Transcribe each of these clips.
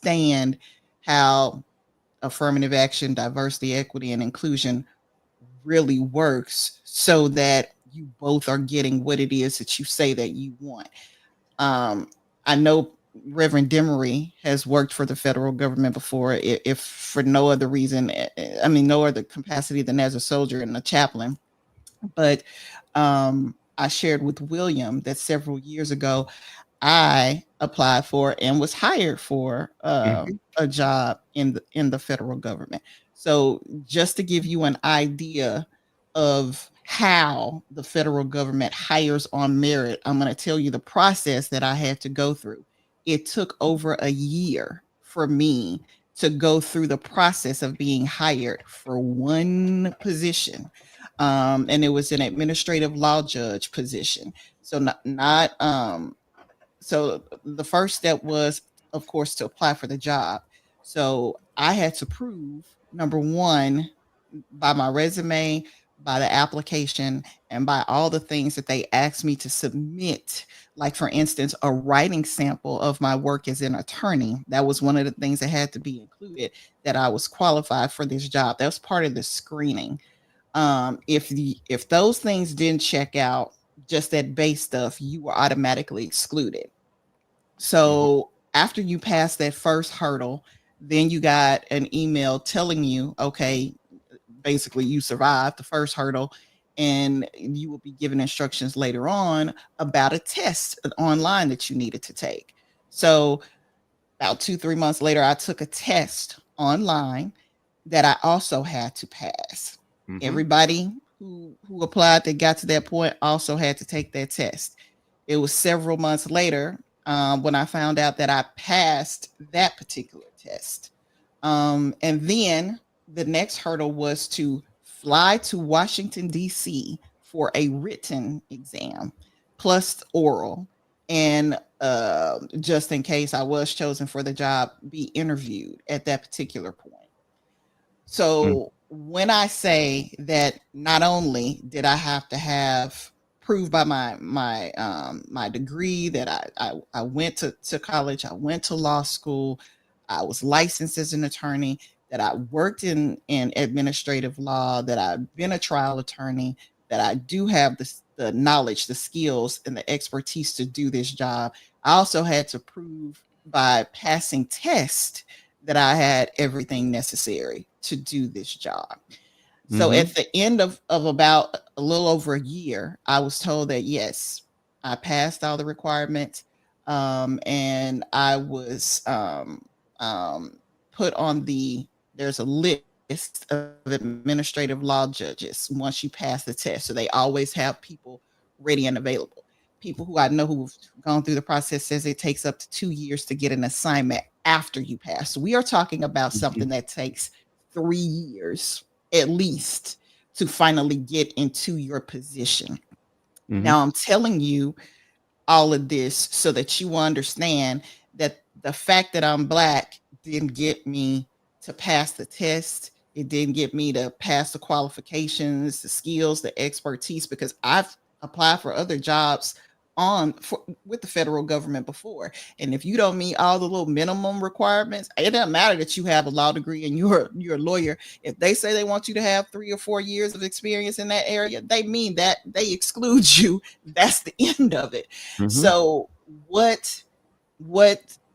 understand how affirmative action, diversity, equity, and inclusion really works so that you both are getting what it is that you say that you want. I know Reverend Demery has worked for the federal government before, if for no other reason, I mean, no other capacity than as a soldier and a chaplain. But I shared with William that several years ago, I applied for and was hired for a job in the federal government. So just to give you an idea of how the federal government hires on merit, I'm going to tell you the process that I had to go through. It took over a year for me to go through the process of being hired for one position. And it was an administrative law judge position. So so the first step was, of course, to apply for the job. So I had to prove, number one, by my resume, by the application, and by all the things that they asked me to submit. Like, for instance, a writing sample of my work as an attorney. That was one of the things that had to be included, that I was qualified for this job. That was part of the screening. If those things didn't check out, just that base stuff, you were automatically excluded. So after you pass that first hurdle, then you got an email telling you, okay, basically you survived the first hurdle, and you will be given instructions later on about a test online that you needed to take. So about 2-3 months later, I took a test online that I also had to pass. Everybody who applied that got to that point also had to take that test. It was several months later when I found out that I passed that particular test. And then the next hurdle was to fly to Washington, D.C. for a written exam plus oral. And just in case I was chosen for the job, be interviewed at that particular point. So when I say that, not only did I have to have proved by my degree that I went to college, I went to law school, I was licensed as an attorney, that I worked in administrative law, that I've been a trial attorney, that I do have the knowledge, the skills, and the expertise to do this job. I also had to prove by passing tests that I had everything necessary to do this job. So at the end of about a little over a year, I was told that yes, I passed all the requirements, and I was put on there's a list of administrative law judges once you pass the test. So they always have people ready and available. People who I know who've gone through the process says it takes up to 2 years to get an assignment after you pass. So we are talking about something that takes 3 years at least to finally get into your position. Now I'm telling you all of this so that you understand that the fact that I'm Black didn't get me to pass the test. It didn't get me to pass the qualifications, the skills, the expertise, because I've applied for other jobs with the federal government before. And if you don't meet all the little minimum requirements, it doesn't matter that you have a law degree and you're a lawyer. If they say they want you to have 3 or 4 years of experience in that area, they mean that. They exclude you. That's the end of it. So what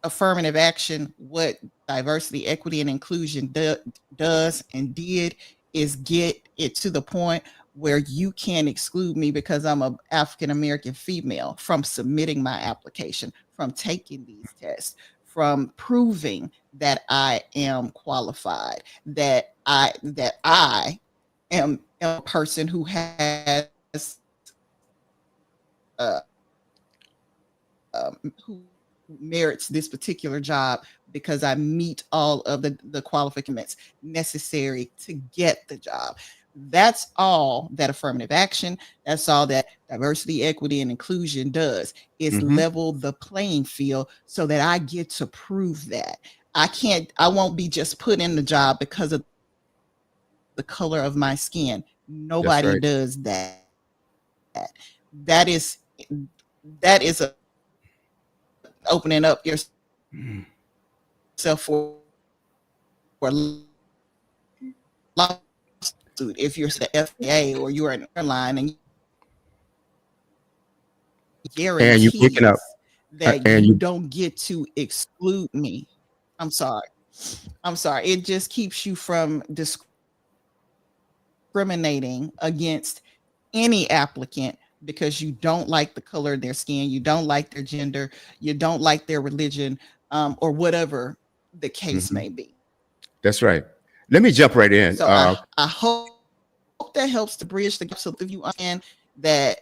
affirmative action, what diversity, equity, and inclusion does and did is get it to the point where you can't exclude me because I'm an African American female from submitting my application, from taking these tests, from proving that I am qualified, that I am a person who has who merits this particular job because I meet all of the qualifications necessary to get the job. That's all that affirmative action, that's all that diversity, equity, and inclusion does, is level the playing field so that I get to prove that. I won't be just put in the job because of the color of my skin. Nobody does that. That is a opening up your for a lawsuit if you're the FAA or you're an airline and And you breaking up. guarantees that And you you. don't get to exclude me. I'm sorry. I'm sorry. It just keeps you from discriminating against any applicant because you don't like the color of their skin, you don't like their gender, you don't like their religion, or whatever the case Mhm. may be. That's right. Let me jump right in. So I hope that helps to bridge the gap. So if you understand that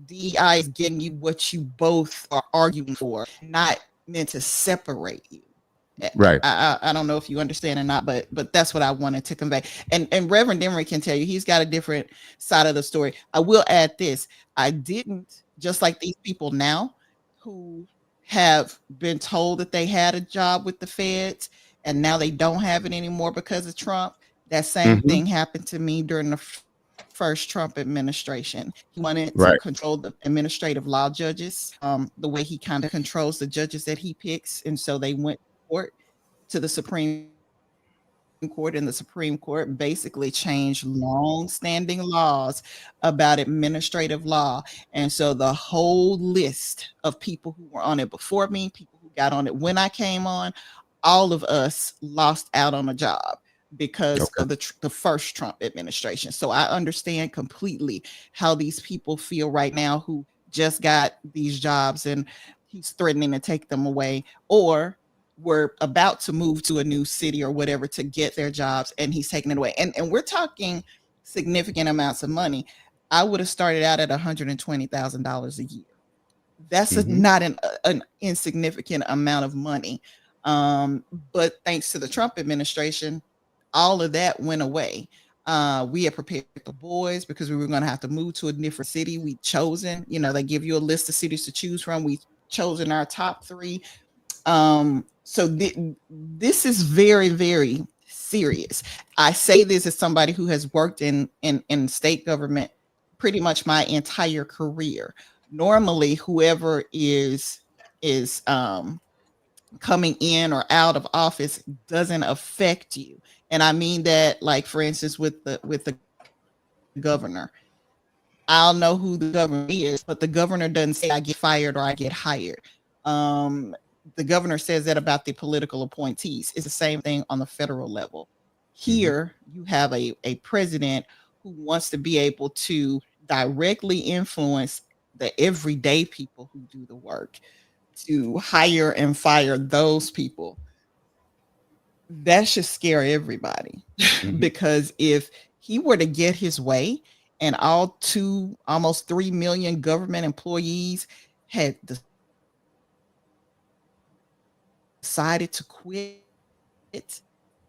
DEI is getting you what you both are arguing for, not meant to separate you. Right. I don't know if you understand or not, but that's what I wanted to convey. And Reverend Emery can tell you he's got a different side of the story. I will add this: I didn't, just like these people now who have been told that they had a job with the feds and now they don't have it anymore because of Trump. That same Hmm. thing happened to me during the first Trump administration. He wanted to Right. control the administrative law judges, the way he kind of controls the judges that he picks, and so they went to court, to the Supreme Court, and the Supreme Court basically changed long-standing laws about administrative law. And so the whole list of people who were on it before me, people who got on it when I came on, all of us lost out on a job because of Okay. the first Trump administration. So I understand completely how these people feel right now who just got these jobs and he's threatening to take them away, or were about to move to a new city or whatever to get their jobs and he's taking it away. And we're talking significant amounts of money. I would have started out at $120,000 a year. That's Hmm. not an insignificant amount of money. Um, but thanks to the Trump administration, all of that went away. We had prepared the boys because we were going to have to move to a different city. We chosen, they give you a list of cities to choose from. We chosen our top three. So this is very, very serious. I say this as somebody who has worked in state government pretty much my entire career. Normally, whoever is coming in or out of office doesn't affect you, and I mean that, like for instance, with the governor. I'll know who the governor is, but the governor doesn't say I get fired or I get hired. Um, the governor says that about the political appointees. It's the same thing on the federal level. Hmm. Here, you have a president who wants to be able to directly influence the everyday people who do the work to hire and fire those people. That should scare everybody Hmm. because if he were to get his way and all almost 3 million government employees had decided to quit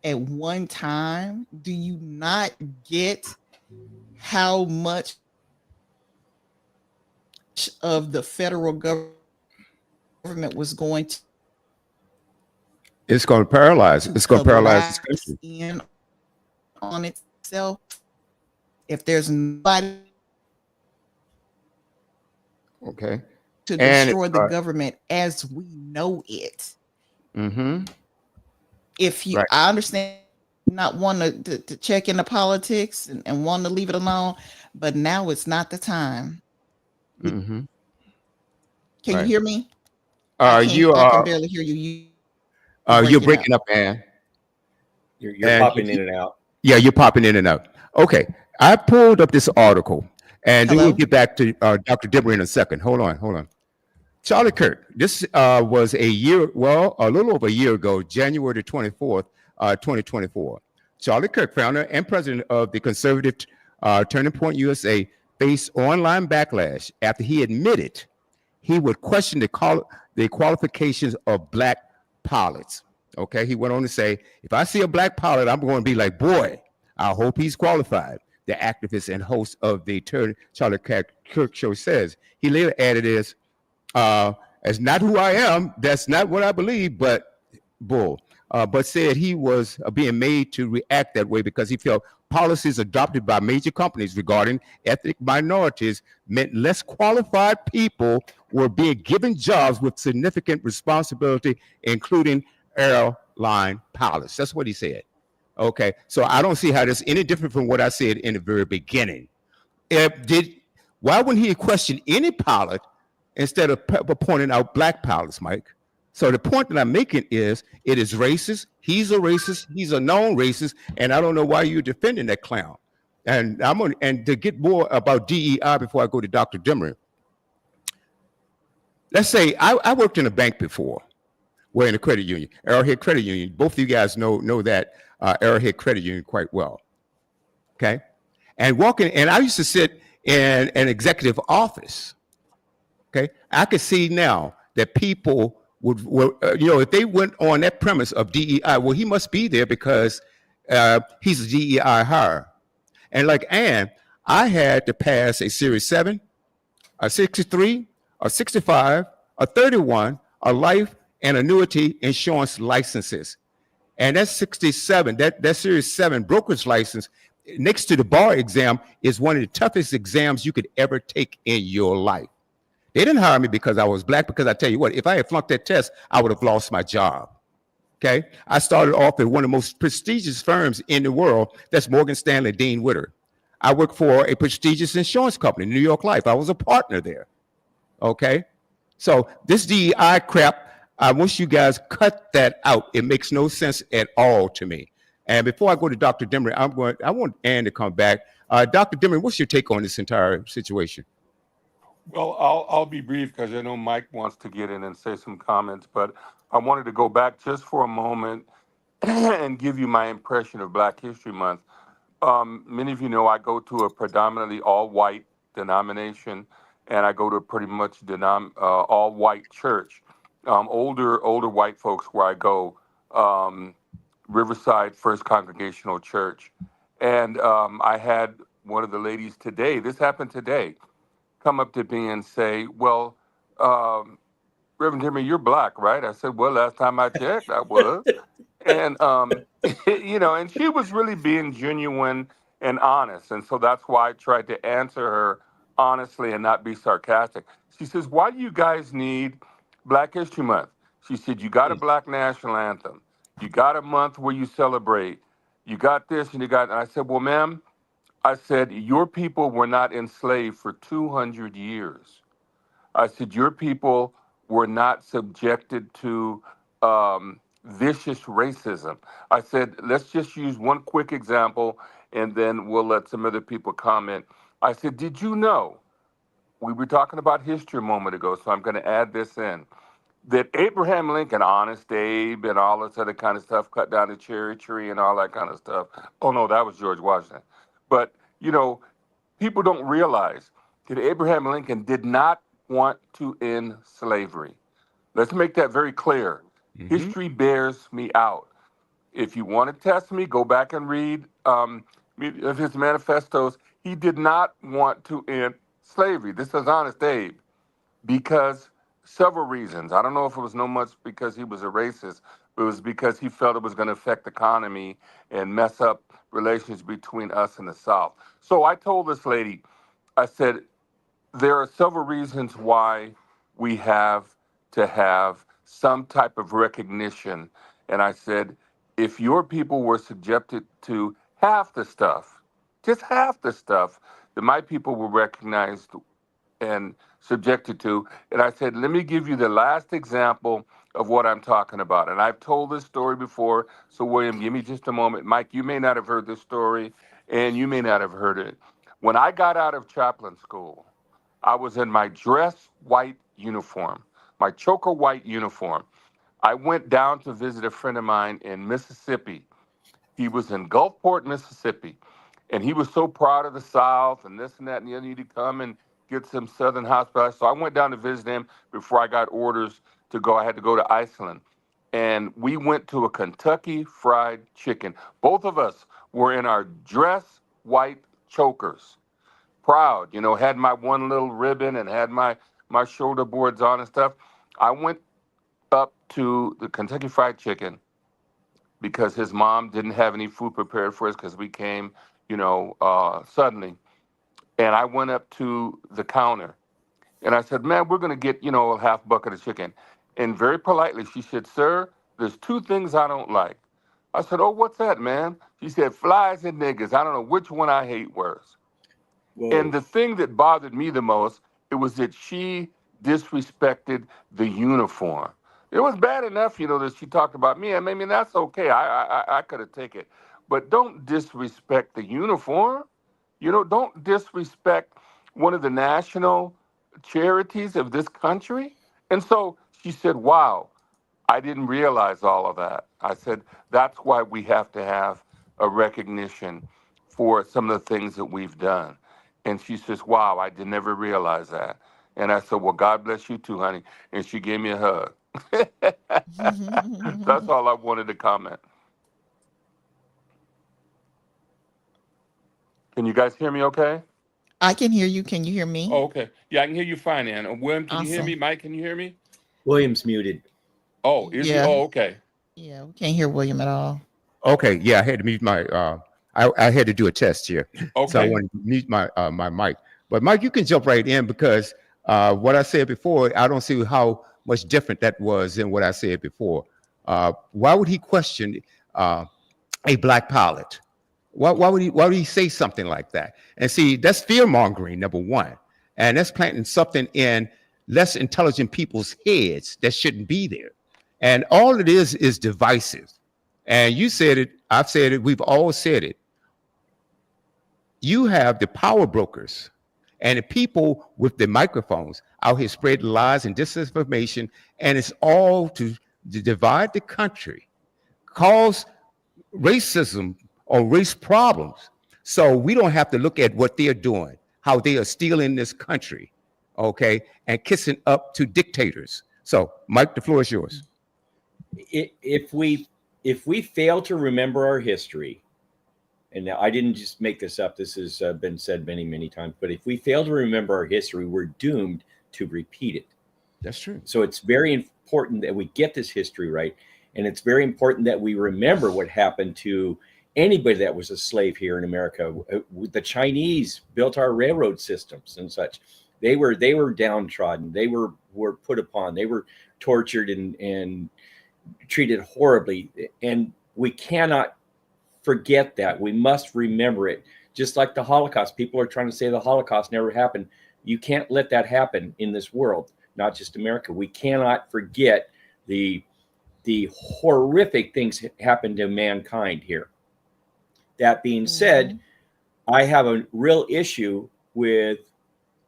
at one time, do you not get how much of the federal government was going to It's going to paralyze. It's going to paralyze this collapse country. in on itself if there's nobody to destroy the government Okay. as we know And it. hmm If you, right. I understand not wanting to check into politics and wanting to leave it alone, but now it's not the time. We, Hmm. can you Right. hear me? You I can are. barely hear you. You breaking up. You're breaking up, Ann. You're And popping in and out. yeah, you're popping in and out. Okay. I pulled up this article, and then we'll Hello? get back to Dr. Dibber in a second. Hold on. Hold on. Charlie Kirk. This was a little over a year ago, January the 24th, 2024. Charlie Kirk, founder and president of the conservative Turning Point USA, faced online backlash after he admitted he would question the qualifications of black pilots. Okay, he went on to say, if I see a black pilot, I'm going to be like, boy, I hope he's qualified. The activist and host of the Charlie Kirk show says. He later added this, "It's not who I am. That's not what I believe." But bull. But said he was being made to react that way because he felt policies adopted by major companies regarding ethnic minorities meant less qualified people were being given jobs with significant responsibility, including air frontline pilots. That's what he said. Okay, so I don't see how this any different from what I said in the very beginning. Did why wouldn't he question any pilot instead of pointing out black pilots, Mike? So the point that I'm making is it is racist. He's a racist. He's a known racist, and I don't know why you're defending that clown. And and to get more about DEI before I go to Dr. Dimmer. Let's say I worked in a bank before. We're in a credit union, Arrowhead Credit Union. Both of you guys know that Arrowhead Credit Union quite well. Okay, and I used to sit in an executive office. Okay, I could see now that people would if they went on that premise of DEI, well, he must be there because he's a DEI hire. And like Ann, I had to pass a Series 7, a 63, a 65, a 31, a life and annuity insurance licenses. And that 67, that Series 7 brokerage license, next to the bar exam, is one of the toughest exams you could ever take in your life. They didn't hire me because I was black, because I tell you what, if I had flunked that test, I would have lost my job. Okay? I started off at one of the most prestigious firms in the world, that's Morgan Stanley Dean Witter. I worked for a prestigious insurance company, New York Life. I was a partner there. Okay? So this DEI crap, I wish you guys cut that out. It makes no sense at all to me. And before I go to Dr. Dimmer, I want Ann to come back. Dr. Dimmer, what's your take on this entire situation? Well, I'll be brief because I know Mike wants to get in and say some comments, but I wanted to go back just for a moment and give you my impression of Black History Month. Many of you know I go to a predominantly all-white denomination, and I go to a pretty much all-white church. Older white folks where I go, Riverside First Congregational Church. And I had one of the ladies today, this happened today, come up to me and say, well, Reverend Timmy, you're black, right? I said, well, last time I checked, I was. And, and she was really being genuine and honest. And so that's why I tried to answer her honestly and not be sarcastic. She says, why do you guys need Black History Month? She said, you got a black national anthem. You got a month where you celebrate. You got this and you got, and I said, well, ma'am, I said, your people were not enslaved for 200 years. I said, your people were not subjected to vicious racism. I said, let's just use one quick example and then we'll let some other people comment. I said, did you know, we were talking about history a moment ago, so I'm going to add this in, that Abraham Lincoln, Honest Abe, and all this other kind of stuff, cut down the cherry tree and all that kind of stuff. Oh, no, that was George Washington. But, people don't realize that Abraham Lincoln did not want to end slavery. Let's make that very clear. Mm-hmm. History bears me out. If you want to test me, go back and read his manifestos. He did not want to end slavery. This is Honest Abe, because several reasons. I don't know if it was no much because he was a racist, but it was because he felt it was going to affect the economy and mess up relations between us and the South. So I told this lady, I said, there are several reasons why we have to have some type of recognition. And I said, if your people were subjected to half the stuff, just half the stuff that my people were recognized and subjected to. And I said, let me give you the last example of what I'm talking about. And I've told this story before. So William, give me just a moment. Mike, you may not have heard this story and you may not have heard it. When I got out of chaplain school, I was in my dress white uniform, my choker white uniform. I went down to visit a friend of mine in Mississippi. He was in Gulfport, Mississippi. And he was so proud of the South and this and that and the other. You need to come and get some Southern hospitality. So I went down to visit him before I got orders to go. I had to go to Iceland. And we went to a Kentucky Fried Chicken. Both of us were in our dress white chokers. Proud, had my one little ribbon and had my shoulder boards on and stuff. I went up to the Kentucky Fried Chicken because his mom didn't have any food prepared for us because we came, suddenly. And I went up to the counter and I said, man, we're going to get, a half bucket of chicken. And very politely, she said, sir, there's two things I don't like. I said, oh, what's that, man? She said, flies and niggas. I don't know which one I hate worse. Whoa. And the thing that bothered me the most, it was that she disrespected the uniform. It was bad enough, that she talked about me. I mean, that's okay. I could have taken it. But don't disrespect the uniform. Don't disrespect one of the national charities of this country. And so she said, wow, I didn't realize all of that. I said, that's why we have to have a recognition for some of the things that we've done. And she says, wow, I did never realize that. And I said, well, God bless you too, honey. And she gave me a hug. That's all I wanted to comment. Can you guys hear me okay? I can hear you. Can you hear me? Oh, okay. Yeah, I can hear you fine, Ann. William, can you hear Awesome. me? Mike, can you hear me? William's muted. Oh, is he? Yeah. Oh, okay. Yeah, we can't hear William at all. Okay, yeah, I had to mute my. I had to do a test here, Okay. so I wanted to mute my my mic. But Mike, you can jump right in because what I said before, I don't see how much different that was than what I said before. Why would he question a black pilot? Why would he say something like that? And see, that's fear mongering, number one, and that's planting something in less intelligent people's heads that shouldn't be there. And all it is divisive. And you said it, I've said it, we've all said it. You have the power brokers and the people with the microphones out here spreading lies and disinformation, and it's all to divide the country, cause racism or race problems. So we don't have to look at what they're doing, how they are stealing this country, okay, and kissing up to dictators. So, Mike, the floor is yours. If we fail to remember our history, and now I didn't just make this up, this has been said many, many times, but if we fail to remember our history, we're doomed to repeat it. That's true. So it's very important that we get this history right. And it's very important that we remember what happened to anybody that was a slave here in America. The Chinese built our railroad systems and such. They were downtrodden. They were put upon. They were tortured and treated horribly. And we cannot forget that. We must remember it. Just like the Holocaust. People are trying to say the Holocaust never happened. You can't let that happen in this world, not just America. We cannot forget the horrific things happened to mankind here. That being said, I have a real issue with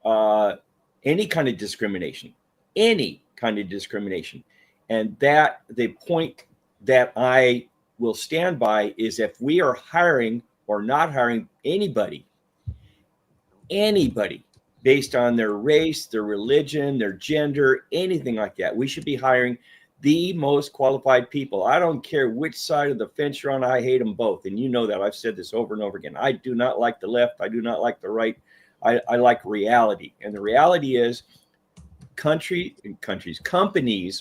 any kind of discrimination, and that the point that I will stand by is if we are hiring or not hiring anybody based on their race, their religion, their gender, anything like that, we should be hiring the most qualified people. I don't care which side of the fence you're on. I hate them both. And you know that. I've said this over and over again. I do not like the left. I do not like the right. I like reality. And the reality is companies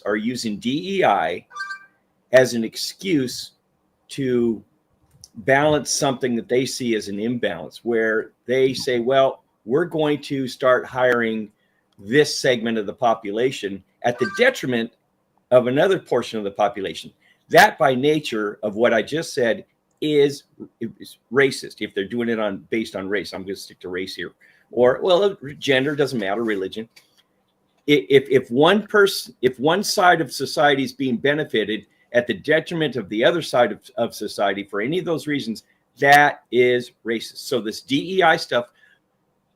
are using DEI as an excuse to balance something that they see as an imbalance, where they say, well, we're going to start hiring this segment of the population at the detriment of another portion of the population. That, by nature of what I just said, is racist. If they're doing it based on race, I'm going to stick to race here, or well, gender doesn't matter, religion. If one side of society is being benefited at the detriment of the other side of society for any of those reasons, that is racist. So this DEI stuff,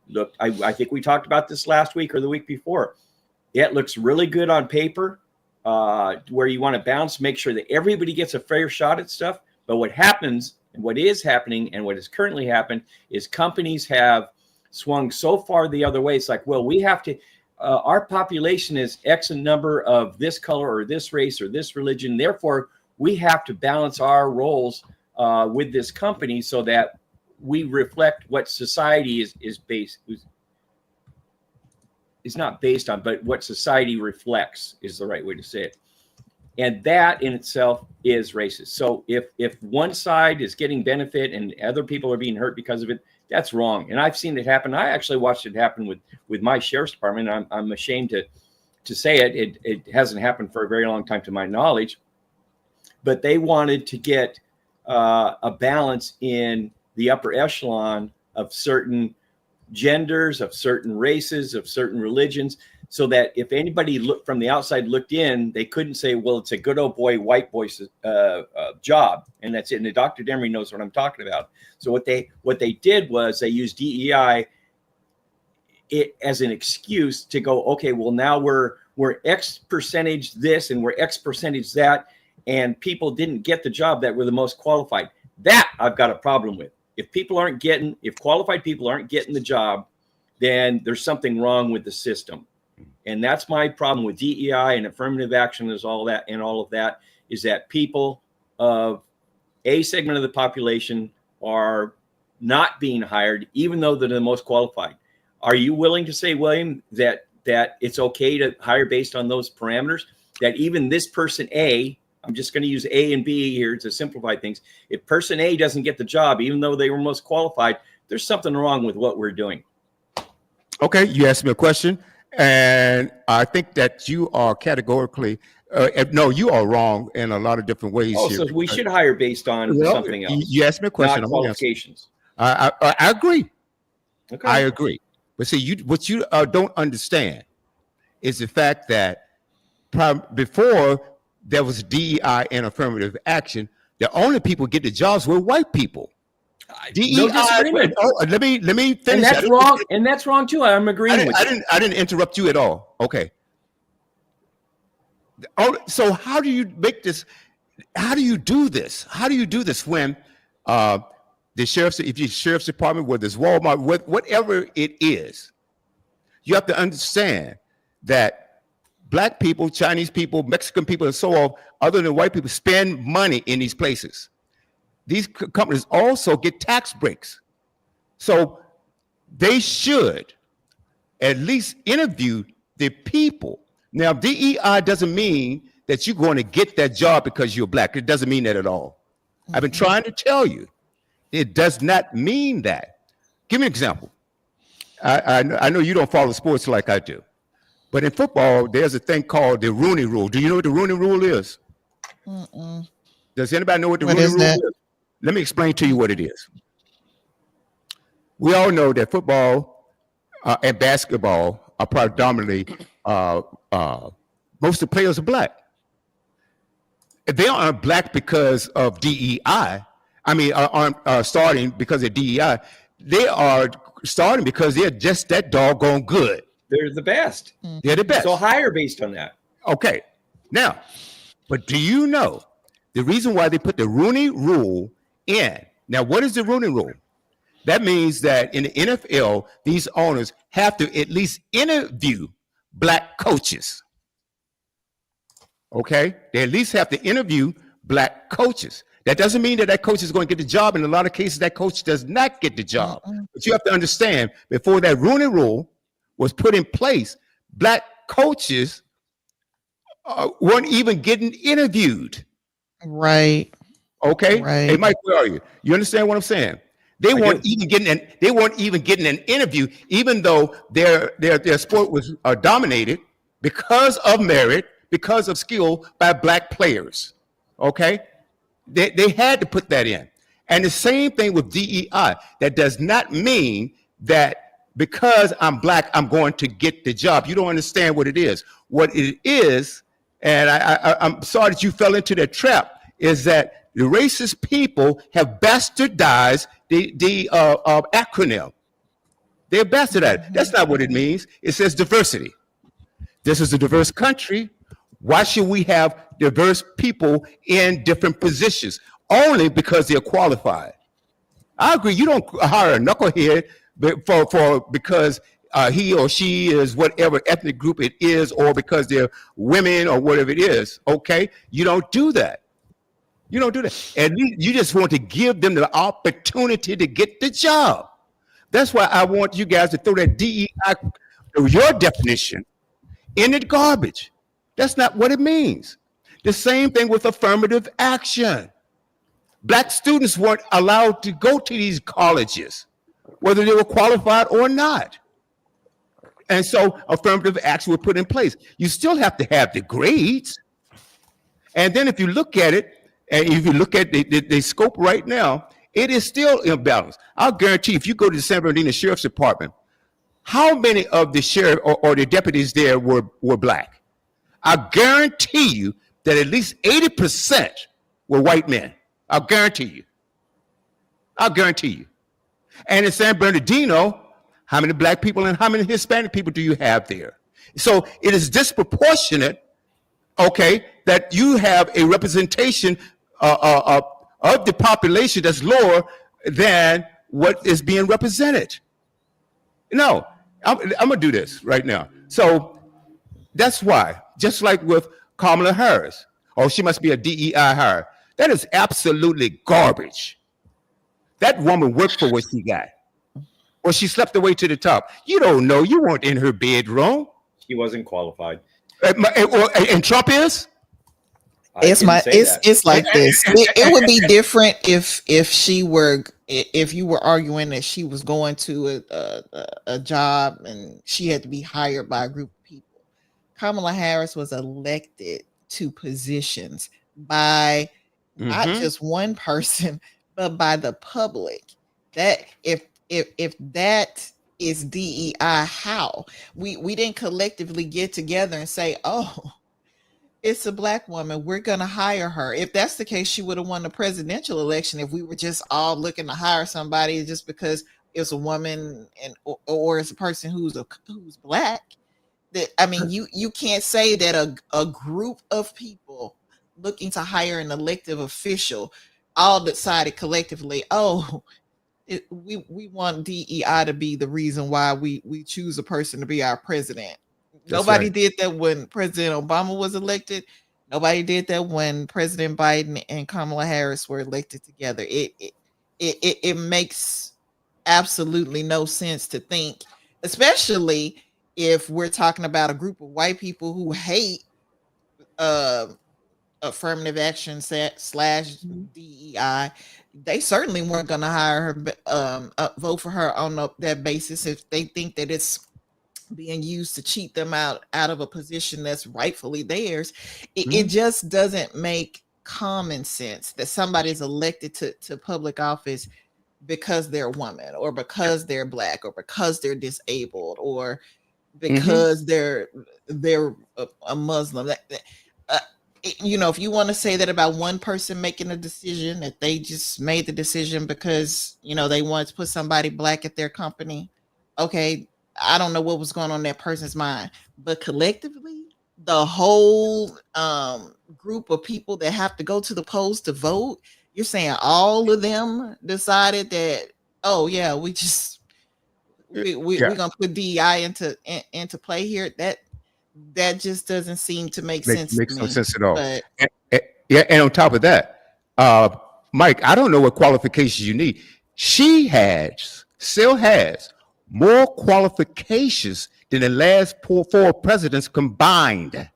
look, I think we talked about this last week or the week before. It looks really good on paper. Where you want to bounce, make sure that everybody gets a fair shot at stuff. But what happens, and what is happening, and what has currently happened is companies have swung so far the other way. It's like, well, we have to, our population is X number of this color or this race or this religion. Therefore, we have to balance our roles with this company so that we reflect what society is not based on, but what society reflects is the right way to say it. And that in itself is racist. So if one side is getting benefit and other people are being hurt because of it, that's wrong. And I've seen it happen. I actually watched it happen with my sheriff's department. I'm ashamed to say it. It hasn't happened for a very long time to my knowledge. but they wanted to get a balance in the upper echelon of certain genders, of certain races, of certain religions, so that if anybody looked from the outside looked in, they couldn't say, well, it's a good old boy, white boy's job. And that's it. And Dr. Demery knows what I'm talking about. So what they did was they used DEI as an excuse to go, okay, well, now we're X percentage this and we're X percentage that. And people didn't get the job that were the most qualified. That I've got a problem with. If qualified people aren't getting the job, then there's something wrong with the system. And that's my problem with DEI and affirmative action is all that, and all of that is that people of a segment of the population are not being hired, even though they're the most qualified. Are you willing to say, William, that it's okay to hire based on those parameters? That even this person A, I'm just going to use A and B here to simplify things. If person A doesn't get the job, even though they were most qualified, there's something wrong with what we're doing. Okay, you asked me a question, and I think that you are categorically, no, you are wrong in a lot of different ways. Oh, here. so we should hire based on something else. You asked me a question. Not qualifications. I agree. Okay. I agree. But see, what you don't understand is the fact that before there was DEI and affirmative action, the only people get the jobs were white people. DEI. No disagreement. Let me finish. And that's wrong. And that's wrong too. I'm agreeing with you. I didn't interrupt you at all. Okay. So how do you make this? How do you do this? How do you do this when the sheriff's department, whether it's Walmart, whatever it is, you have to understand that Black people, Chinese people, Mexican people, and so on, other than white people, spend money in these places. These companies also get tax breaks. So they should at least interview the people. Now, DEI doesn't mean that you're going to get that job because you're Black. It doesn't mean that at all. I've been trying to tell you. It does not mean that. Give me an example. I know you don't follow sports like I do. But in football, there's a thing called the Rooney Rule. Do you know what the Rooney Rule is? Does anybody know what the Rooney Rule is? Let me explain to you what it is. We all know that football and basketball are predominantly, most of the players are Black. They aren't Black because of DEI. I mean, aren't starting because of DEI. They are starting because they're just that doggone good. They're the best. They're the best. So hire based on that. Okay. Now, but do you know the reason why they put the Rooney Rule in? Now, what is the Rooney Rule? That means that in the NFL, these owners have to at least interview Black coaches. Okay? They at least have to interview Black coaches. That doesn't mean that coach is going to get the job. In a lot of cases, that coach does not get the job. But you have to understand, before that Rooney Rule was put in place, Black coaches weren't even getting interviewed. Right. Okay. Right. Hey, Mike, where are you? You understand what I'm saying? They weren't even getting an interview, even though their sport was dominated because of merit, because of skill by Black players. Okay. They had to put that in. And the same thing with DEI. That does not mean that because I'm Black, I'm going to get the job. You don't understand what it is. What it is, and I'm sorry that you fell into that trap, is that the racist people have bastardized the acronym. They're bastardized. That's not what it means. It says diversity. This is a diverse country. Why should we have diverse people in different positions? Only because they're qualified. I agree. You don't hire a knucklehead because he or she is whatever ethnic group it is, or because they're women or whatever it is. Okay, you don't do that. You don't do that. And you just want to give them the opportunity to get the job. That's why I want you guys to throw that DEI, your definition, in the garbage. That's not what it means. The same thing with affirmative action. Black students weren't allowed to go to these colleges, whether they were qualified or not. And so affirmative action was put in place. You still have to have the grades. And then if you look at it, And if you look at the scope right now, it is still imbalanced. I'll guarantee if you go to the San Bernardino Sheriff's Department, how many of the sheriff or the deputies there were black? I guarantee you that at least 80% were white men. I'll guarantee you. I'll guarantee you. And in San Bernardino, how many black people and how many Hispanic people do you have there? So it is disproportionate, okay, that you have a representation of the population that's lower than what is being represented. No, I'm gonna do this right now. So that's why, just like with Kamala Harris, oh, she must be a DEI hire. That is absolutely garbage. That woman worked for what she got. Or she slept her way to the top. You don't know. You weren't in her bedroom. She wasn't qualified. And Trump is? It's like this. It would be different if you were arguing that she was going to a job and she had to be hired by a group of people. Kamala Harris was elected to positions by not just one person, but by the public. That if that is DEI, how we didn't collectively get together and say, oh, it's a black woman, we're gonna hire her. If that's the case, she would have won the presidential election if we were just all looking to hire somebody just because it's a woman and or it's a person who's black. That, I mean, you can't say that a group of people looking to hire an elective official all decided collectively, oh, we want DEI to be the reason why we choose a person to be our president. That's Nobody right. did that when President Obama was elected. Nobody did that when President Biden and Kamala Harris were elected together. It makes absolutely no sense to think, especially if we're talking about a group of white people who hate affirmative action / DEI. They certainly weren't going to hire her, vote for her on that basis if they think that it's being used to cheat them out of a position that's rightfully theirs. It just doesn't make common sense that somebody's elected to public office because they're a woman or because they're black or because they're disabled or because they're a Muslim. You know, if you want to say that about one person making a decision, that they just made the decision because, you know, they wanted to put somebody black at their company. Okay, I don't know what was going on in that person's mind, but collectively, the whole group of people that have to go to the polls to vote, you're saying all of them decided that, oh yeah, we're gonna put DEI into play here. That just doesn't seem to make sense. Makes to no me. sense at all. But, and on top of that, Mike, I don't know what qualifications you need. She still has more qualifications than the last four presidents combined.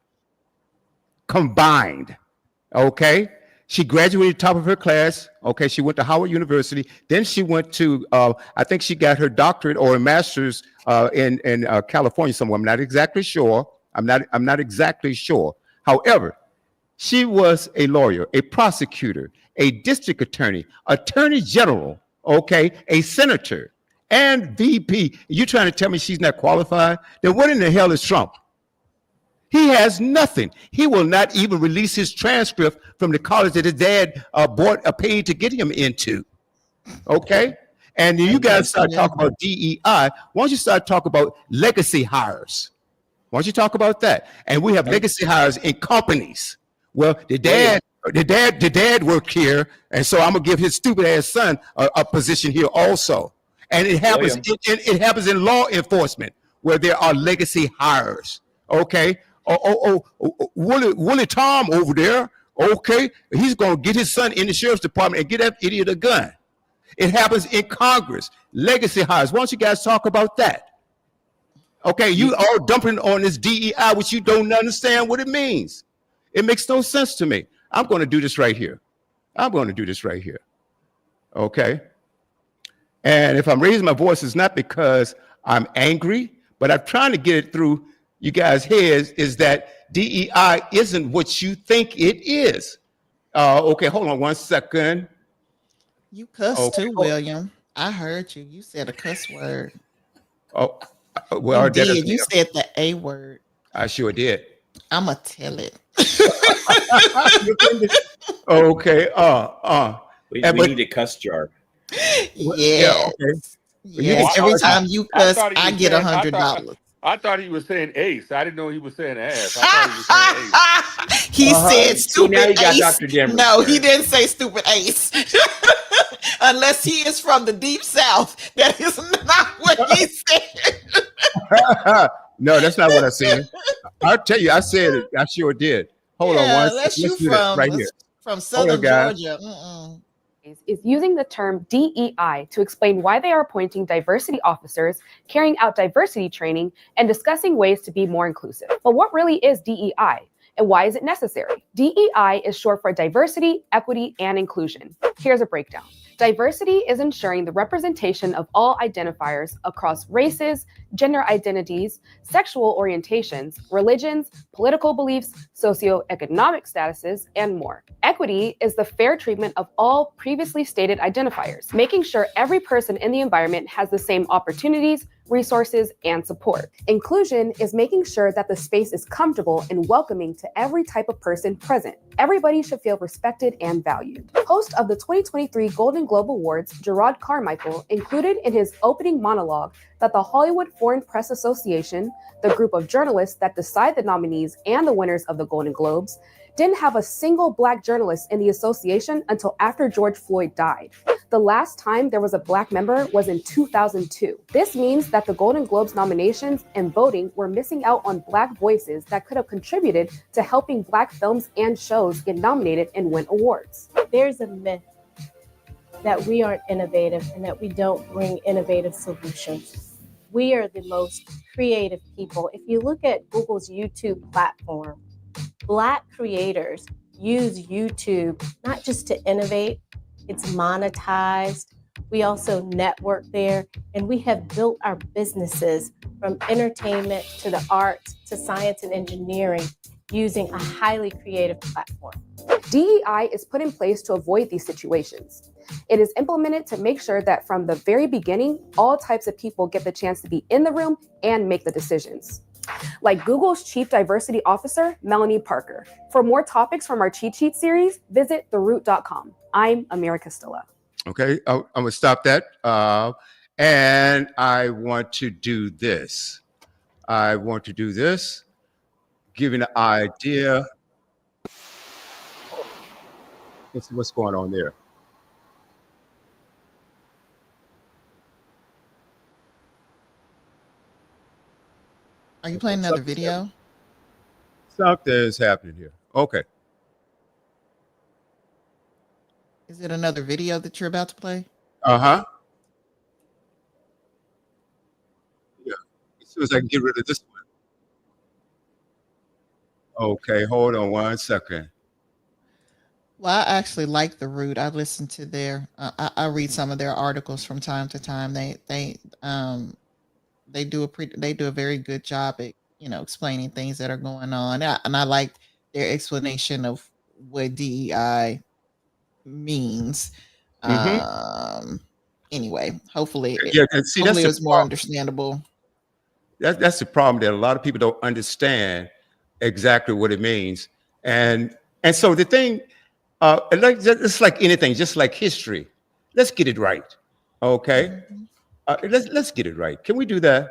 Okay. She graduated top of her class. Okay. She went to Howard University. Then she went to, I think she got her doctorate or a master's in California somewhere. I'm not exactly sure. I'm not exactly sure. However, she was a lawyer, a prosecutor, a district attorney, attorney general, okay, a senator, and VP. You trying to tell me she's not qualified? Then what in the hell is Trump? He has nothing. He will not even release his transcript from the college that his dad paid to get him into. Okay? And you guys start talking about DEI. Why don't you start talking about legacy hires? Why don't you talk about that? And we have legacy hires in companies. Well, the dad worked here, and so I'm gonna give his stupid ass son a position here also. And it happens. It happens in law enforcement where there are legacy hires. Okay. Willie Tom over there. Okay, he's gonna get his son in the sheriff's department and get that idiot a gun. It happens in Congress. Legacy hires. Why don't you guys talk about that? Okay, you all dumping on this DEI, which you don't understand what it means. It makes no sense to me. I'm going to do this right here. Okay. And if I'm raising my voice, it's not because I'm angry, but I'm trying to get it through you guys' heads is that DEI isn't what you think it is. Okay, hold on 1 second. You cussed Okay. too, William. I heard you. You said a cuss word. Oh, well, You that is did. You said the A word. I sure did. I'ma tell it. Okay. We But need a cuss jar. yeah, Yes. okay. You Yes. can Oh, Every charge. time you I cuss, thought he I was get saying. $100. I thought he was saying ace. I didn't know he was saying ass. I thought he was saying ace. He said See, now stupid you got ace. Dr. Denver's No, he turn. didn't say stupid ace. Unless he is from the deep south. That is not what he said. No, that's not what I said. I'll tell you, I said it. I sure did. Hold on Yeah, one second. unless you Let's do this right here. from Hold on, southern guys. Georgia. Mm-mm. Is using the term DEI to explain why they are appointing diversity officers, carrying out diversity training, and discussing ways to be more inclusive. But what really is DEI? And why is it necessary? DEI is short for diversity, equity, and inclusion. Here's a breakdown. Diversity is ensuring the representation of all identifiers across races, gender identities, sexual orientations, religions, political beliefs, socioeconomic statuses, and more. Equity is the fair treatment of all previously stated identifiers, making sure every person in the environment has the same opportunities, resources, and support. Inclusion is making sure that the space is comfortable and welcoming to every type of person present. Everybody should feel respected and valued. Host of the 2023 Golden Globe Awards, Gerard Carmichael, included in his opening monologue that the Hollywood Foreign Press Association, the group of journalists that decide the nominees and the winners of the Golden Globes, didn't have a single Black journalist in the association until after George Floyd died. The last time there was a Black member was in 2002. This means that the Golden Globes nominations and voting were missing out on Black voices that could have contributed to helping Black films and shows get nominated and win awards. There's a myth that we aren't innovative and that we don't bring innovative solutions. We are the most creative people. If you look at Google's YouTube platform, Black creators use YouTube not just to innovate, it's monetized. We also network there, and we have built our businesses from entertainment to the arts to science and engineering using a highly creative platform. DEI is put in place to avoid these situations. It is implemented to make sure that from the very beginning, all types of people get the chance to be in the room and make the decisions. Like Google's Chief Diversity Officer, Melanie Parker. For more topics from our cheat sheet series, visit theroot.com. I'm Amira Castilla. Okay, I'm gonna stop that. And I want to do this. Giving an idea. Let's see what's going on there. Are you playing another video? Something is happening here. Okay. Is it another video that you're about to play? Uh-huh. Yeah. As soon as I can get rid of this one. Okay, hold on 1 second. Well, I actually like The Root. I listen to their. I read some of their articles from time to time. They do a very good job at explaining things that are going on. And I like their explanation of what DEI means. Anyway, hopefully it was more understandable. That's the problem, that a lot of people don't understand exactly what it means. And so the thing, it's like anything, just like history. Let's get it right. Okay. Let's get it right. Can we do that?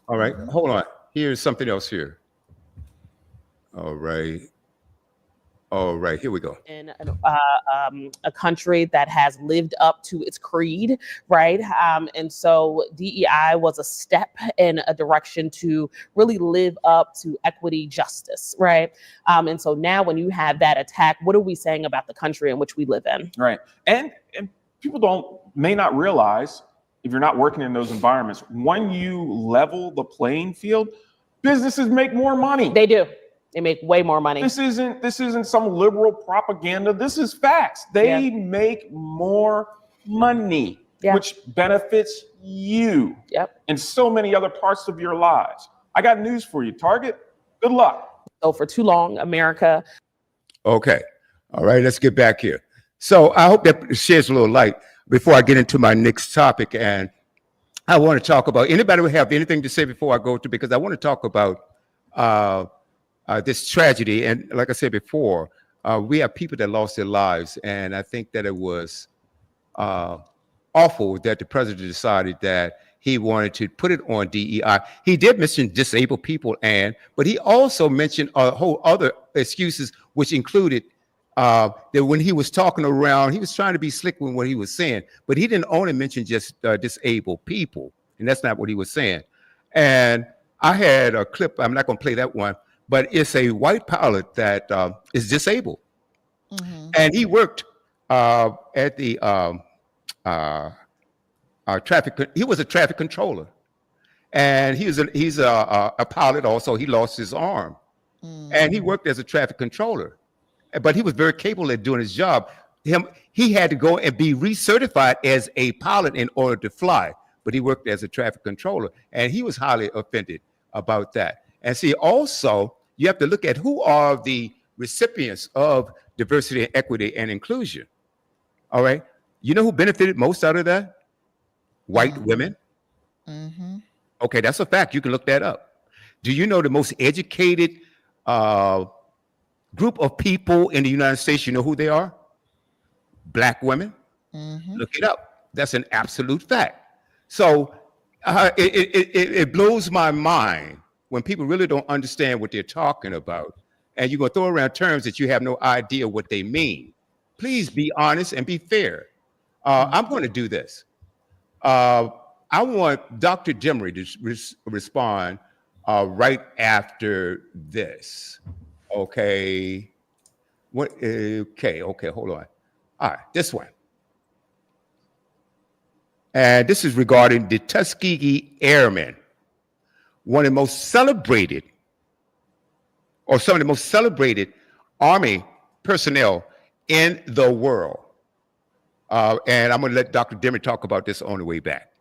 All right. Hold on. Here's something else here. All right. Here we go. In a country that has lived up to its creed, right? And so DEI was a step in a direction to really live up to equity, justice, right? And so now when you have that attack, what are we saying about the country in which we live in? Right. And people may not realize, if you're not working in those environments, when you level the playing field, businesses make more money. They do. They make way more money. This isn't some liberal propaganda. This is facts. They make more money, which benefits you and so many other parts of your lives. I got news for you, Target. Good luck. So for too long, America. Okay. All right, let's get back here. So I hope that sheds a little light before I get into my next topic. And I want to talk about, anybody would have anything to say before I go to, because I want to talk about this tragedy. And like I said before, we have people that lost their lives. And I think that it was awful that the president decided that he wanted to put it on DEI. He did mention disabled people, but he also mentioned a whole other excuses, which included that when he was talking around, he was trying to be slick with what he was saying, but he didn't only mention just disabled people, and that's not what he was saying. And I had a clip, I'm not going to play that one, but it's a white pilot that is disabled. Mm-hmm. And he worked at the traffic. He was a traffic controller, and he's a pilot also. He lost his arm, and he worked as a traffic controller, but he was very capable at doing his job. He had to go and be recertified as a pilot in order to fly, but he worked as a traffic controller, and he was highly offended about that. And see, also, you have to look at who are the recipients of diversity and equity and inclusion. All right. You know who benefited most out of that? White women. Mm-hmm. Okay, that's a fact. You can look that up. Do you know the most educated group of people in the United States? You know who they are? Black women. Mm-hmm. Look it up. That's an absolute fact. So it blows my mind when people really don't understand what they're talking about, and you're going to throw around terms that you have no idea what they mean. Please be honest and be fair. I'm going to do this. I want Dr. Demery to respond right after this. Okay. What? Okay. Hold on. All right. This one. And this is regarding the Tuskegee Airmen, one of the most celebrated, or some of the most celebrated Army personnel in the world. And I'm going to let Dr. Demery talk about this on the way back.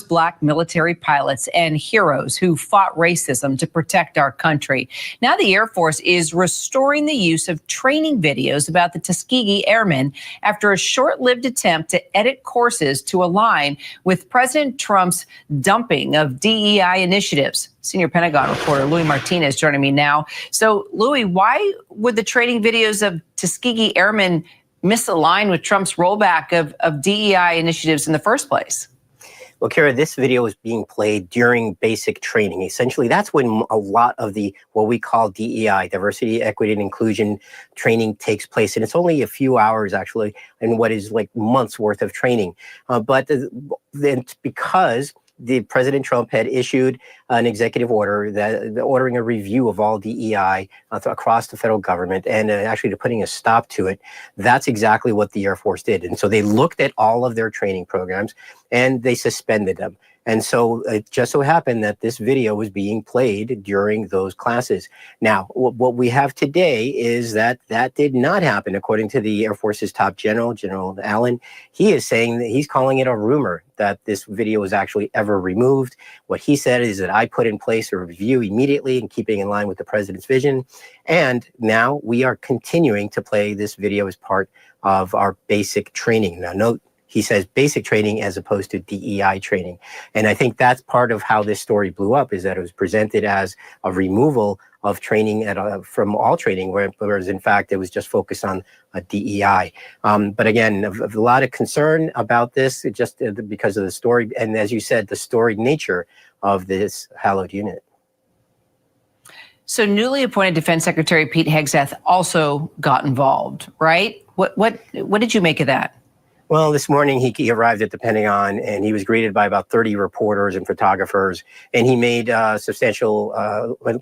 Black military pilots and heroes who fought racism to protect our country. Now the Air Force is restoring the use of training videos about the Tuskegee Airmen after a short-lived attempt to edit courses to align with President Trump's dumping of DEI initiatives. Senior Pentagon reporter Louis Martinez joining me now. So, Louis, why would the training videos of Tuskegee Airmen misalign with Trump's rollback of DEI initiatives in the first place? Well, Kara, this video is being played during basic training. Essentially, that's when a lot of the what we call DEI, diversity, equity, and inclusion training takes place. And it's only a few hours, actually, in what is like months worth of training. But then because the President Trump had issued an executive order that ordering a review of all DEI across the federal government and actually putting a stop to it. That's exactly what the Air Force did. And so they looked at all of their training programs and they suspended them. And so it just so happened that this video was being played during those classes. Now, what we have today is that did not happen, according to the Air Force's top general, General Allen. He is saying that he's calling it a rumor that this video was actually ever removed. What he said is that I put in place a review immediately and keeping in line with the president's vision. And now we are continuing to play this video as part of our basic training. Now, note, he says basic training as opposed to DEI training. And I think that's part of how this story blew up, is that it was presented as a removal of training from all training, whereas in fact, it was just focused on DEI. But again, a lot of concern about this just because of the story. And as you said, the storied nature of this hallowed unit. So newly appointed Defense Secretary Pete Hegseth also got involved, right? What did you make of that? Well, this morning he arrived at the Pentagon and he was greeted by about 30 reporters and photographers, and he made substantial,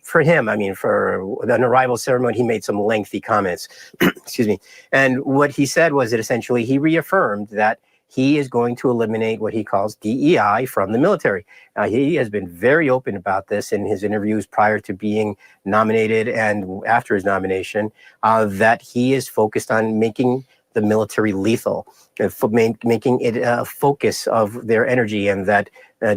for him, I mean, for an arrival ceremony, he made some lengthy comments, excuse me. And what he said was that essentially he reaffirmed that he is going to eliminate what he calls DEI from the military. He has been very open about this in his interviews prior to being nominated and after his nomination, that he is focused on making the military lethal, making it a focus of their energy, and that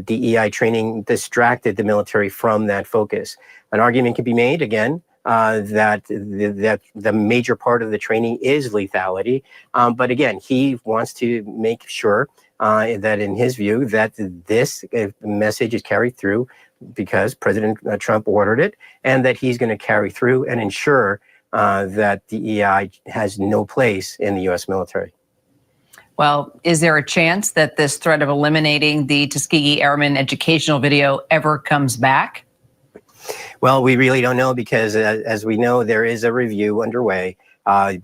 DEI training distracted the military from that focus. An argument can be made, again, that the major part of the training is lethality. But again, he wants to make sure that in his view that this message is carried through because President Trump ordered it, and that he's going to carry through and ensure that DEI has no place in the U.S. military. Well, is there a chance that this threat of eliminating the Tuskegee Airmen educational video ever comes back? Well, we really don't know because, as we know, there is a review underway.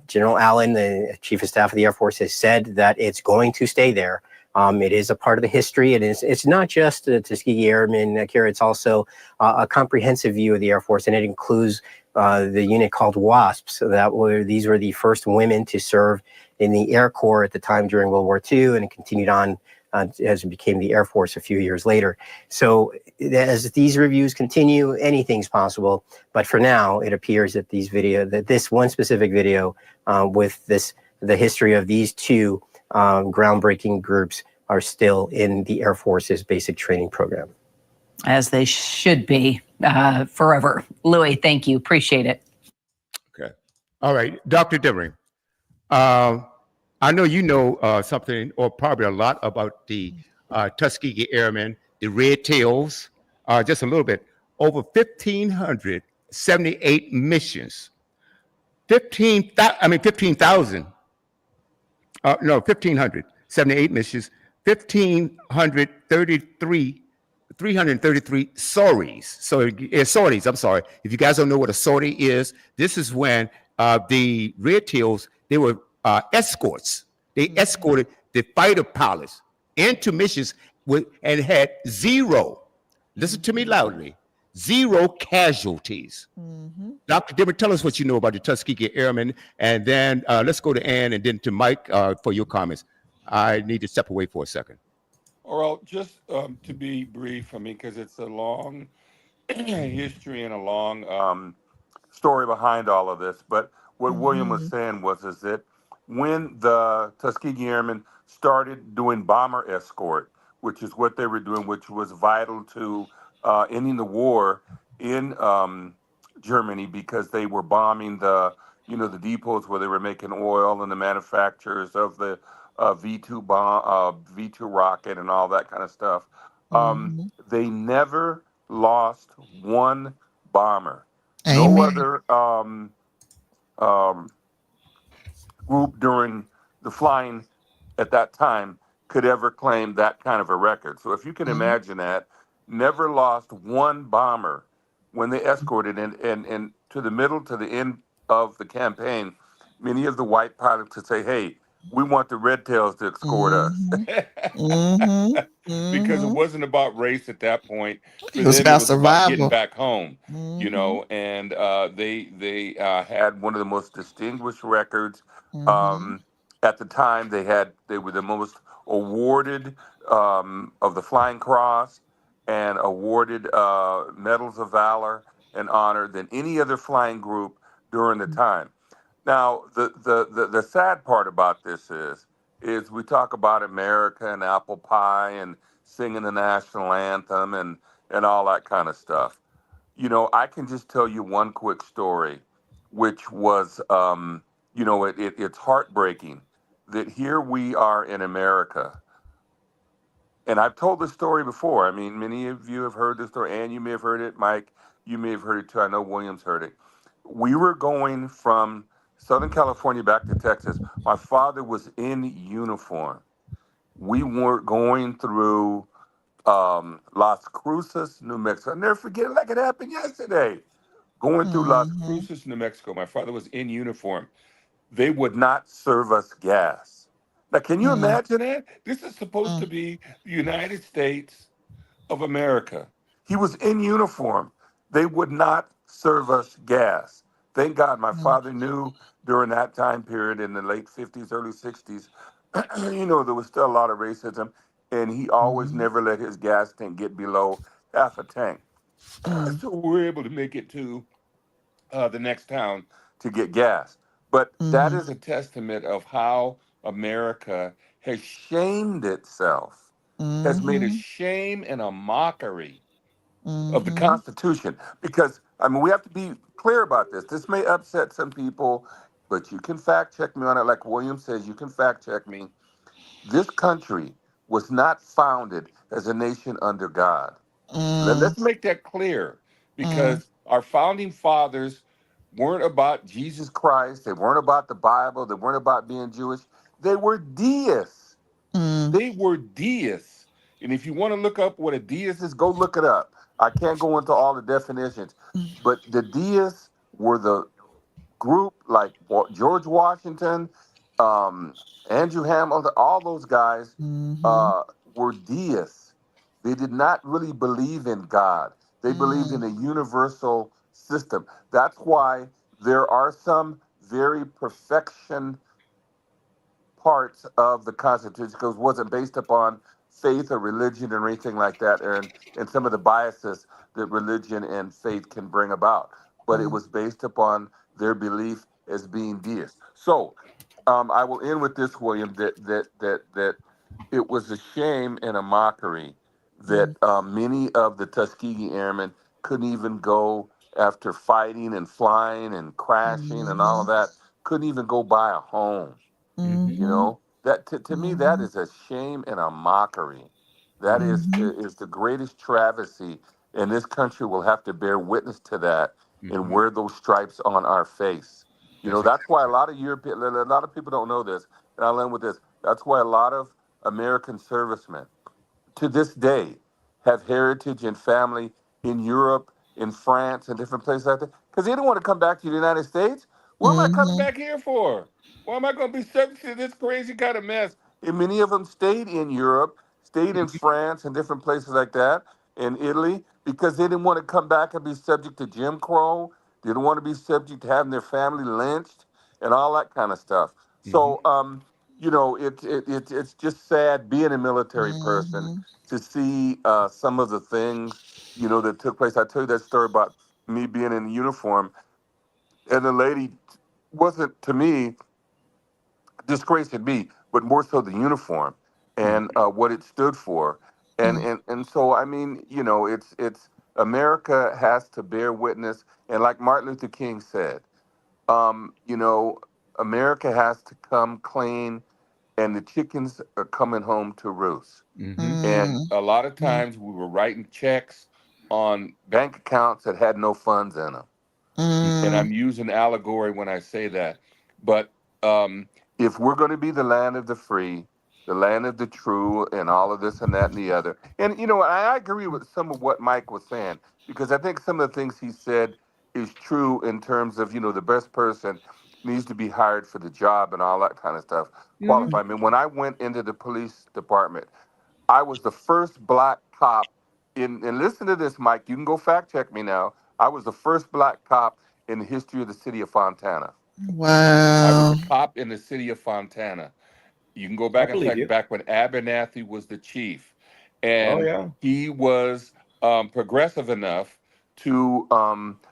General Allen, the Chief of Staff of the Air Force, has said that it's going to stay there. It is a part of the history. It's not just the Tuskegee Airmen, Kira, it's also a comprehensive view of the Air Force, and it includes the unit called WASPs. These were the first women to serve in the Air Corps at the time during World War II, and it continued on as it became the Air Force a few years later. So as these reviews continue, anything's possible. But for now, it appears that this one specific video with the history of these two groundbreaking groups are still in the Air Force's basic training program. As they should be forever. Louis, thank you. Appreciate it. Okay. All right. Dr. Debering, I know you know something, or probably a lot, about the Tuskegee Airmen, the Red Tails, just a little bit. Over 1,578 missions. 15,000. No, 1,578 missions, 333 sorties. So sorties, I'm sorry. If you guys don't know what a sortie is, this is when the Red Tails, they were escorts. They escorted the fighter pilots into missions and had zero, listen to me loudly, zero casualties. Dr. Dibber, tell us what you know about the Tuskegee Airmen, and then let's go to Ann and then to Mike for your comments. I need to step away for a second. Well, just to be brief, I mean, because it's a long history and a long story behind all of this. But what William was saying is that when the Tuskegee Airmen started doing bomber escort, which is what they were doing, which was vital to ending the war in Germany, because they were bombing the depots where they were making oil and the manufacturers of the V2 bomb, V2 rocket, and all that kind of stuff. They never lost one bomber. Amen. No other group during the flying at that time could ever claim that kind of a record. So if you can imagine that, never lost one bomber when they escorted and to the end of the campaign, many of the white pilots would say, hey, we want the Red Tails to escort us. Because it wasn't about race at that point. It was about survival. Getting back home, and they had one of the most distinguished records. At the time, they were the most awarded of the Flying Cross and awarded medals of valor and honor than any other flying group during the time. Now, the sad part about this is we talk about America and apple pie and singing the national anthem and all that kind of stuff. I can just tell you one quick story, which was, it's heartbreaking that here we are in America. And I've told this story before. I mean, many of you have heard this story. Ann, you may have heard it. Mike, you may have heard it too. I know William's heard it. We were going from Southern California back to Texas. My father was in uniform. We were going through Las Cruces, New Mexico. I'll never forget it like it happened yesterday. Going through Las Cruces, New Mexico. My father was in uniform. They would not serve us gas. Now, can you imagine that? This is supposed to be the United States of America. He was in uniform. They would not serve us gas. Thank God my father knew during that time period in the late 50s, early 60s, there was still a lot of racism, and he always never let his gas tank get below half a tank. So we were able to make it to the next town to get gas. But that is a testament of how America has shamed itself has made a Mhm. shame and a mockery of the Mhm. Constitution. Because, I mean, we have to be clear about this. This may upset some people, but you can fact check me on it. Like William says, you can fact check me. This country was not founded as a nation under God. Mm. Let's make that clear, Mm. because our founding fathers weren't about Jesus Christ. They weren't about the Bible. They weren't about being Jewish. They were deists. Mm. They were deists. And if you want to look up what a deist is, go look it up. I can't go into all the definitions, but the deists were the group like George Washington, um, Andrew Hamilton, all those guys Mhm. uh, were deists. They did not really believe in God. They believed in Mm. a universal system. That's why there are some very perfection parts of the Constitution, because it wasn't based upon faith or religion or anything like that, and some of the biases that religion and faith can bring about. But it Mm. was based upon their belief as being deists. So I will end with this, William, that it was a shame and a mockery that Mm. many of the Tuskegee Airmen couldn't even go after fighting and flying and crashing and all of Mhm. that, couldn't even go buy a home. You Mhm. know, that to me, that Mhm. is a shame and a mockery. That Mhm. is the greatest travesty, and this country will have to bear witness to that and wear those stripes on our face. You know, that's why a lot of a lot of people don't know this, and I'll end with this. That's why a lot of American servicemen to this day have heritage and family in Europe, in France, and different places like that, because they don't want to come back to the United States. What am I coming Mhm. back here for? Why am I going to be subject to this crazy kind of mess? And many of them stayed in Europe, stayed in France, and different places like that, in Italy, because they didn't want to come back and be subject to Jim Crow. They didn't want to be subject to having their family lynched and all that kind of stuff. So, you know, it's just sad being a military person Mhm. to see some of the things, you know, that took place. I tell you that story about me being in uniform, and the lady wasn't, to me, disgracing me, but more so the uniform and what it stood for. Mm. And so, I mean, you know, it's America has to bear witness, and like Martin Luther King said, you know, America has to come clean, and the chickens are coming home to roost. And Mm. a lot of Mm. times we were writing checks on bank accounts that had no funds in them. And Mm. I'm using allegory when I say that. But if we're going to be the land of the free, the land of the true, and all of this and that and the other, and you know, I agree with some of what Mike was saying, because I think some of the things he said is true in terms of, you know, the best person needs to be hired for the job and all that kind of stuff. Qualified. I mean, when I went into the police department, I was the first black cop in, and listen to this, Mike, you can go fact check me now. I was the first black cop in the history of the city of Fontana. I was Wow. a cop in the city of Fontana. You can go I back and believe check you. back when Abernathy was the chief, Oh and yeah. he was progressive enough to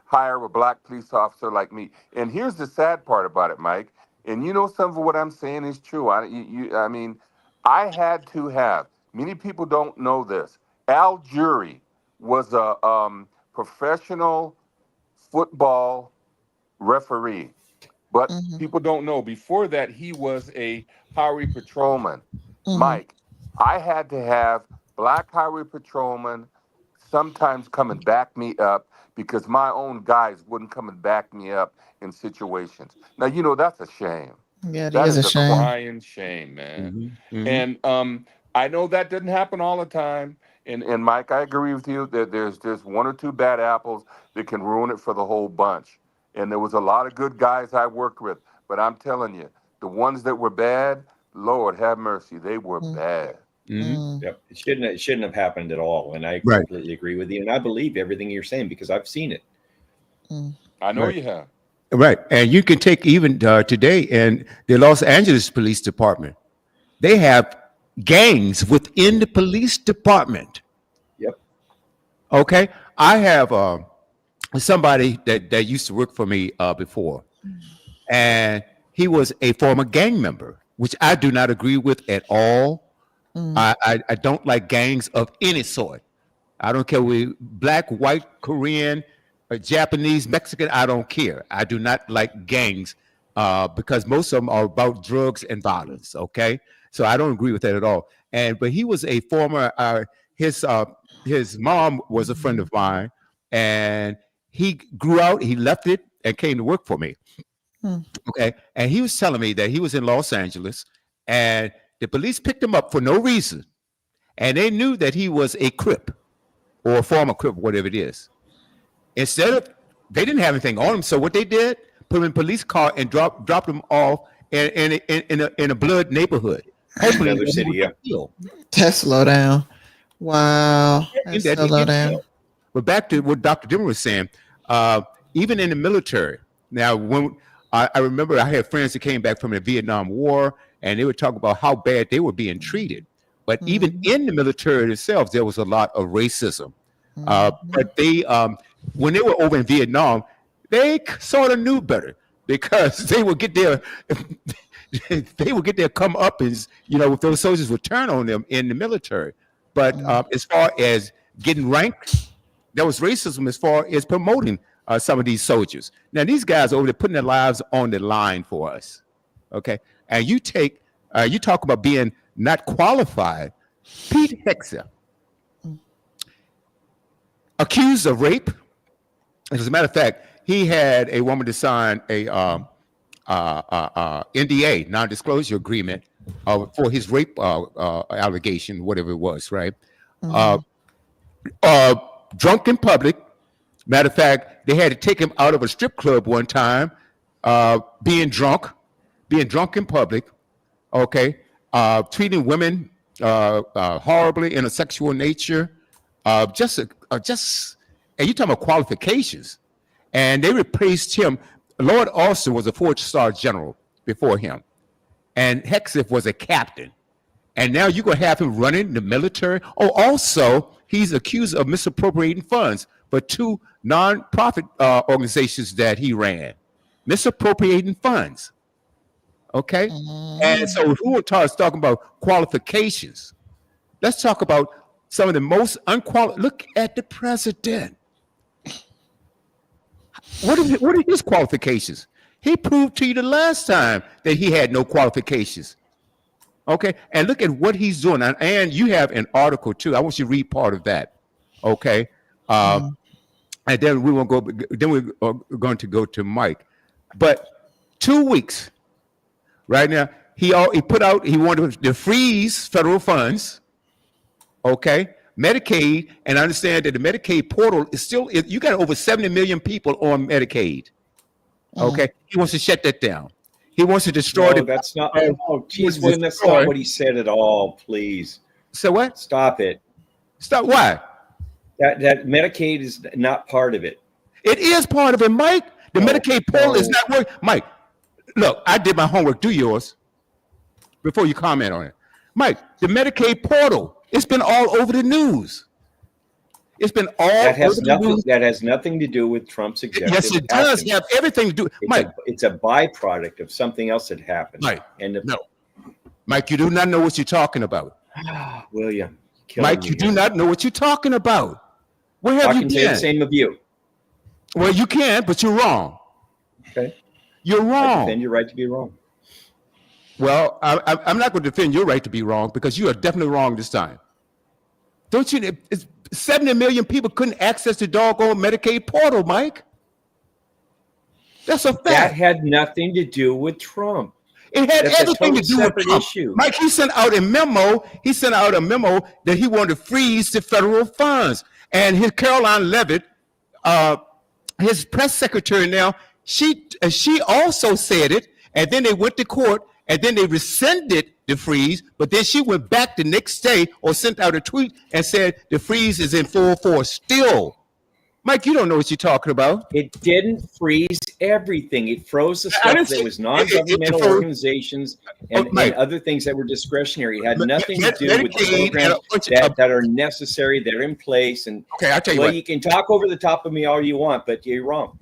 hire a black police officer like me. And here's the sad part about it, Mike. And you know, some of what I'm saying is true. I mean, I had to have. Many people don't know this. Al Jury was a professional football referee. But Mhm. people don't know. Before that, he was a highway patrolman. Mhm. Mike, I had to have black highway patrolmen sometimes come and back me up because my own guys wouldn't come and back me up in situations. Now, you know, that's a shame. Yeah, it That is a is a shame. crying shame, man. And I know that doesn't happen all the time. And Mike, I agree with you that there's one or two bad apples that can ruin it for the whole bunch. And there was a lot of good guys I worked with, but I'm telling you, the ones that were bad, Lord have mercy, they were Mm. bad. Mm. Yep. It shouldn't have happened at all. And I Right, completely agree with you. And I believe everything you're saying because I've seen it. Mm. I know right, you have. right. And you can take even today in the Los Angeles Police Department. They have gangs within the police department. Yep. Okay, I have somebody that used to work for me before, and he was a former gang member, which I do not agree with at all. I don't like gangs of any sort. I don't care we black, white, Korean, Japanese, Mexican. I don't care. I do not like gangs because most of them are about drugs and violence. Okay, so I don't agree with that at all. But he was a former. His mom was a friend of mine, and he grew out. He left it and came to work for me. Okay, and he was telling me that he was in Los Angeles, and the police picked him up for no reason, and they knew that he was a Crip or a former Crip, whatever it is. Instead of, they didn't have anything on him, so what they did, put him in a police car and dropped him off in a blood neighborhood. Hopefully, another city, yeah. That's slow down. Wow, that's slow down. But back to what Dr. Dimmer was saying, even in the military. Now, when I remember I had friends that came back from the Vietnam War, and they would talk about how bad they were being treated. But even in the military itself, there was a lot of racism. But they, when they were over in Vietnam, they sort of knew better because they would get their comeuppance, if those soldiers would turn on them in the military. But as far as getting ranked, there was racism as far as promoting some of these soldiers. Now, these guys over there putting their lives on the line for us, okay? And you talk about being not qualified. Pete Hegseth, accused of rape. As a matter of fact, he had a woman to sign a NDA, non-disclosure agreement, for his rape allegation, whatever it was, right? Drunk in public. Matter of fact, they had to take him out of a strip club one time, being drunk in public, okay, treating women horribly in a sexual nature, and you talking about qualifications, and they replaced him. Lord Austin was a 4-star general before him, and Hegseth was a captain, and now you're gonna have him running the military. Oh, also he's accused of misappropriating funds for 2 non-profit organizations that he ran, misappropriating funds. Okay, and so who are talking about qualifications? Let's talk about some of the most unqualified. Look at the president. What are his qualifications? He proved to you the last time that he had no qualifications. Okay, and look at what he's doing. And you have an article too. I want you to read part of that. Okay. And then we're going to go to Mike. But 2 weeks, right now, he wanted to freeze federal funds, okay, Medicaid, and I understand that the Medicaid portal is still, you got over 70 million people on Medicaid, okay? He wants to shut that down. He wants to destroy that's not, geez, William, that's not what he said at all, please. So what? Stop it. Stop what? That Medicaid is not part of it. It is part of it, Mike. The Medicaid portal is not working. Mike, look, I did my homework. Do yours before you comment on it. Mike, the Medicaid portal, it's been all over the news. It's been all over the news. That has nothing to do with Trump's executive. Yes, it does have everything to do. Mike, it's a byproduct of something else that happened. Mike, no. Mike, you do not know what you're talking about. William. Mike, you do not know what you're talking about. Where have you been? I can say the same of you. Well, you can, but you're wrong. Okay. You're wrong. I defend your right to be wrong. Well, I'm not going to defend your right to be wrong because you are definitely wrong this time. Don't you? 70 million people couldn't access the doggone Medicaid portal, Mike. That's a fact. That had nothing to do with Trump. It had everything to do with Trump. Issue. Mike, he sent out a memo. He sent out a memo that he wanted to freeze the federal funds. And his Caroline Levitt, his press secretary now, she also said it. And then they went to court, and then they rescinded the freeze. But then she went back the next day or sent out a tweet and said the freeze is in full force still. Mike, you don't know what you're talking about. It didn't freeze everything. It froze the stuff that was non-governmental organizations and other things that were discretionary. It had nothing to do with the programs that are necessary, that are in place. And okay, I'll tell you what. You can talk over the top of me all you want, but you're wrong.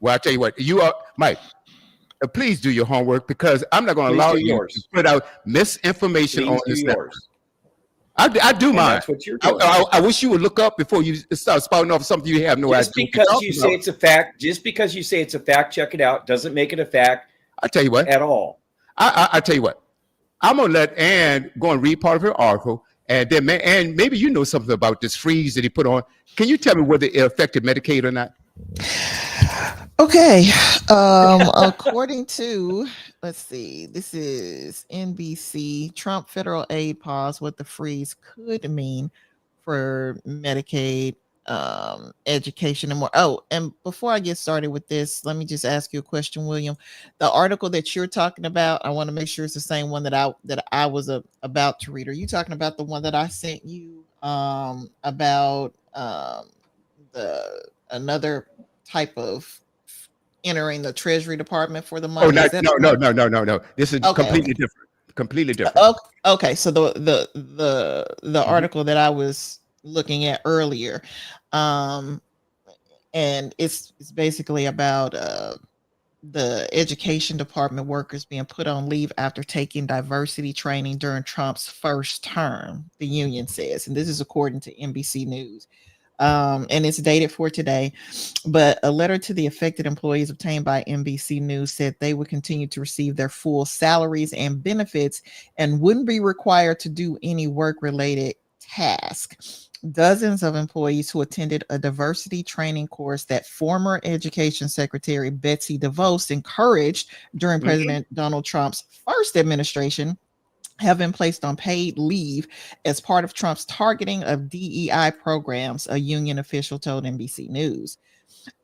Well, I'll tell you what. You are, Mike, please do your homework, because I'm not going to Please allow do you yours. to put out misinformation on Please do this network. yours. I do And mine. that's what you're doing. I wish you would look up before you start spouting off something you have no Just idea. because you say it's a fact, check it out, doesn't make it a fact. I tell you what. At all. I tell you what. I'm gonna let Ann go and read part of her article, and then Ann, maybe you know something about this freeze that he put on. Can you tell me whether it affected Medicaid or not? Okay. According to, let's see, this is NBC. Trump federal aid pause, what the freeze could mean for Medicaid, education, and more. Oh, and before I get started with this, let me just ask you a question, William. The article that you're talking about, I want to make sure it's the same one that I was about to read. Are you talking about the one that I sent you about the another type of entering the Treasury Department for the money? Oh, no. This is completely different. Completely different. Okay, so the article that I was looking at earlier, and it's basically about the education department workers being put on leave after taking diversity training during Trump's first term, the union says, and this is according to NBC News. And it's dated for today, but a letter to the affected employees obtained by NBC News said they would continue to receive their full salaries and benefits and wouldn't be required to do any work-related task. Dozens of employees who attended a diversity training course that former Education Secretary Betsy DeVos encouraged during President Donald Trump's first administration have been placed on paid leave as part of Trump's targeting of DEI programs, a union official told NBC News.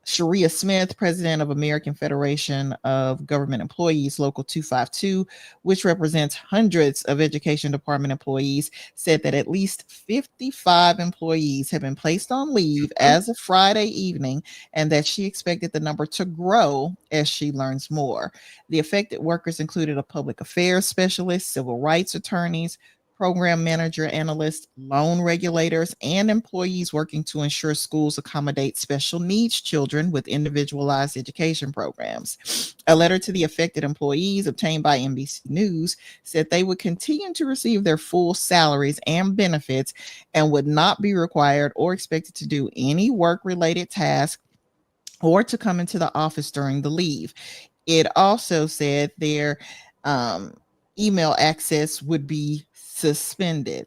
Sharia Smith, president of American Federation of Government Employees, Local 252, which represents hundreds of education department employees, said that at least 55 employees have been placed on leave as of Friday evening, and that she expected the number to grow as she learns more. The affected workers included a public affairs specialist, civil rights attorneys, program manager, analysts, loan regulators, and employees working to ensure schools accommodate special needs children with individualized education programs. A letter to the affected employees obtained by NBC News said they would continue to receive their full salaries and benefits and would not be required or expected to do any work-related tasks or to come into the office during the leave. It also said their email access would be suspended.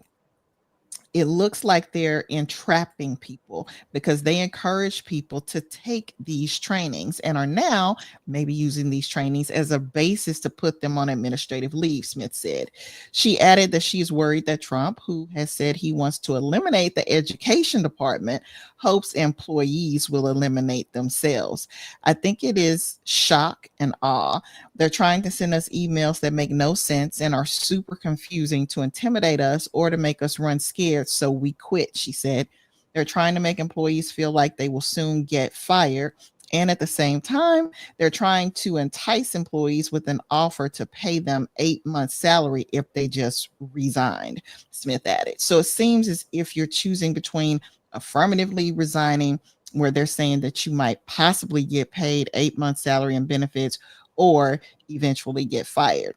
It looks like they're entrapping people because they encourage people to take these trainings and are now maybe using these trainings as a basis to put them on administrative leave, Smith said. She added that she's worried that Trump, who has said he wants to eliminate the education department, hopes employees will eliminate themselves. I think it is shock and awe. They're trying to send us emails that make no sense and are super confusing to intimidate us or to make us run scared, so we quit, she said. They're trying to make employees feel like they will soon get fired. And at the same time, they're trying to entice employees with an offer to pay them 8 months' salary if they just resigned, Smith added. So it seems as if you're choosing between affirmatively resigning, where they're saying that you might possibly get paid 8 months' salary and benefits, or eventually get fired.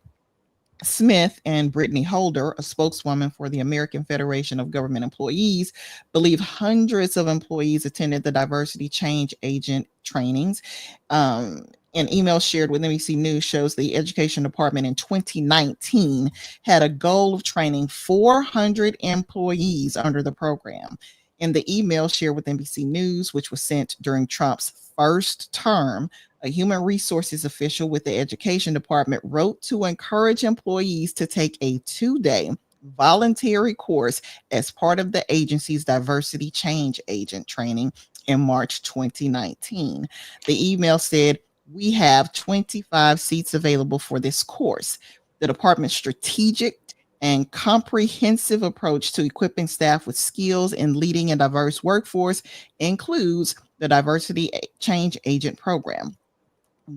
Smith and Brittany Holder, a spokeswoman for the American Federation of Government Employees, believe hundreds of employees attended the diversity change agent trainings. An email shared with NBC News shows the education department in 2019 had a goal of training 400 employees under the program. In the email shared with NBC News, which was sent during Trump's first term, a human resources official with the education department wrote to encourage employees to take a 2-day voluntary course as part of the agency's diversity change agent training in March 2019. The email said, "We have 25 seats available for this course. The department's strategic and comprehensive approach to equipping staff with skills in leading a diverse workforce includes the diversity change agent program.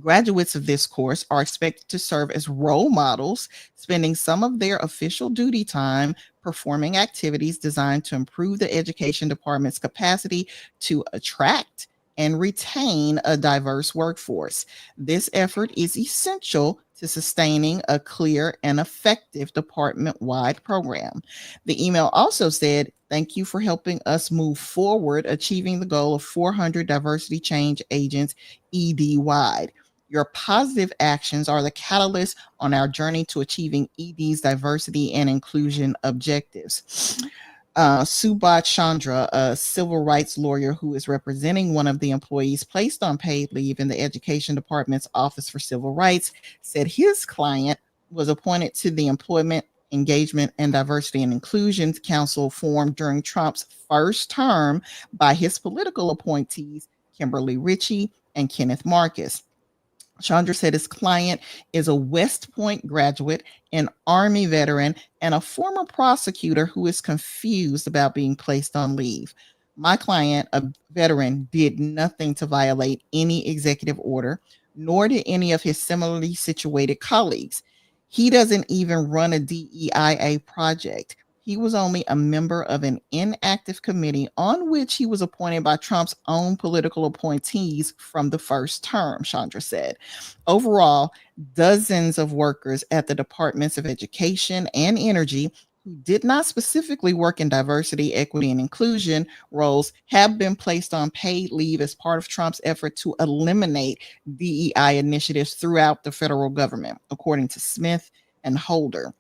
Graduates of this course are expected to serve as role models, spending some of their official duty time performing activities designed to improve the education department's capacity to attract and retain a diverse workforce. This effort is essential to sustaining a clear and effective department-wide program. The email also said, "Thank you for helping us move forward, achieving the goal of 400 diversity change agents ED-wide. Your positive actions are the catalyst on our journey to achieving ED's diversity and inclusion objectives." Subhat Chandra, a civil rights lawyer who is representing one of the employees placed on paid leave in the Education Department's Office for Civil Rights, said his client was appointed to the Employment, Engagement, and Diversity and Inclusion Council formed during Trump's first term by his political appointees, Kimberly Ritchie and Kenneth Marcus. Chandra said his client is a West Point graduate, an Army veteran, and a former prosecutor who is confused about being placed on leave. "My client, a veteran, did nothing to violate any executive order, nor did any of his similarly situated colleagues. He doesn't even run a DEIA project. He was only a member of an inactive committee on which he was appointed by Trump's own political appointees from the first term," Chandra said. Overall, dozens of workers at the Departments of Education and Energy who did not specifically work in diversity, equity, and inclusion roles have been placed on paid leave as part of Trump's effort to eliminate DEI initiatives throughout the federal government, according to Smith and Holder.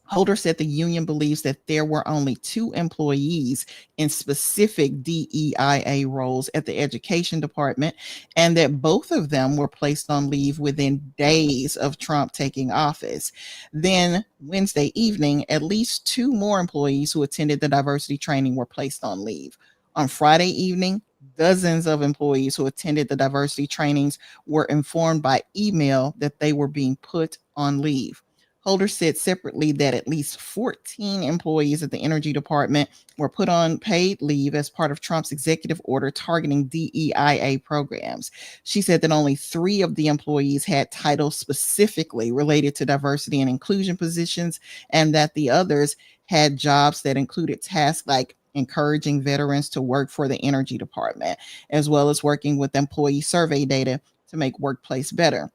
Holder said the union believes that there were only 2 employees in specific DEIA roles at the Education Department, and that both of them were placed on leave within days of Trump taking office. Then Wednesday evening, at least 2 more employees who attended the diversity training were placed on leave. On Friday evening, dozens of employees who attended the diversity trainings were informed by email that they were being put on leave. Holder said separately that at least 14 employees at the Energy Department were put on paid leave as part of Trump's executive order targeting DEIA programs. She said that only 3 of the employees had titles specifically related to diversity and inclusion positions, and that the others had jobs that included tasks like encouraging veterans to work for the Energy Department, as well as working with employee survey data to make workplace better.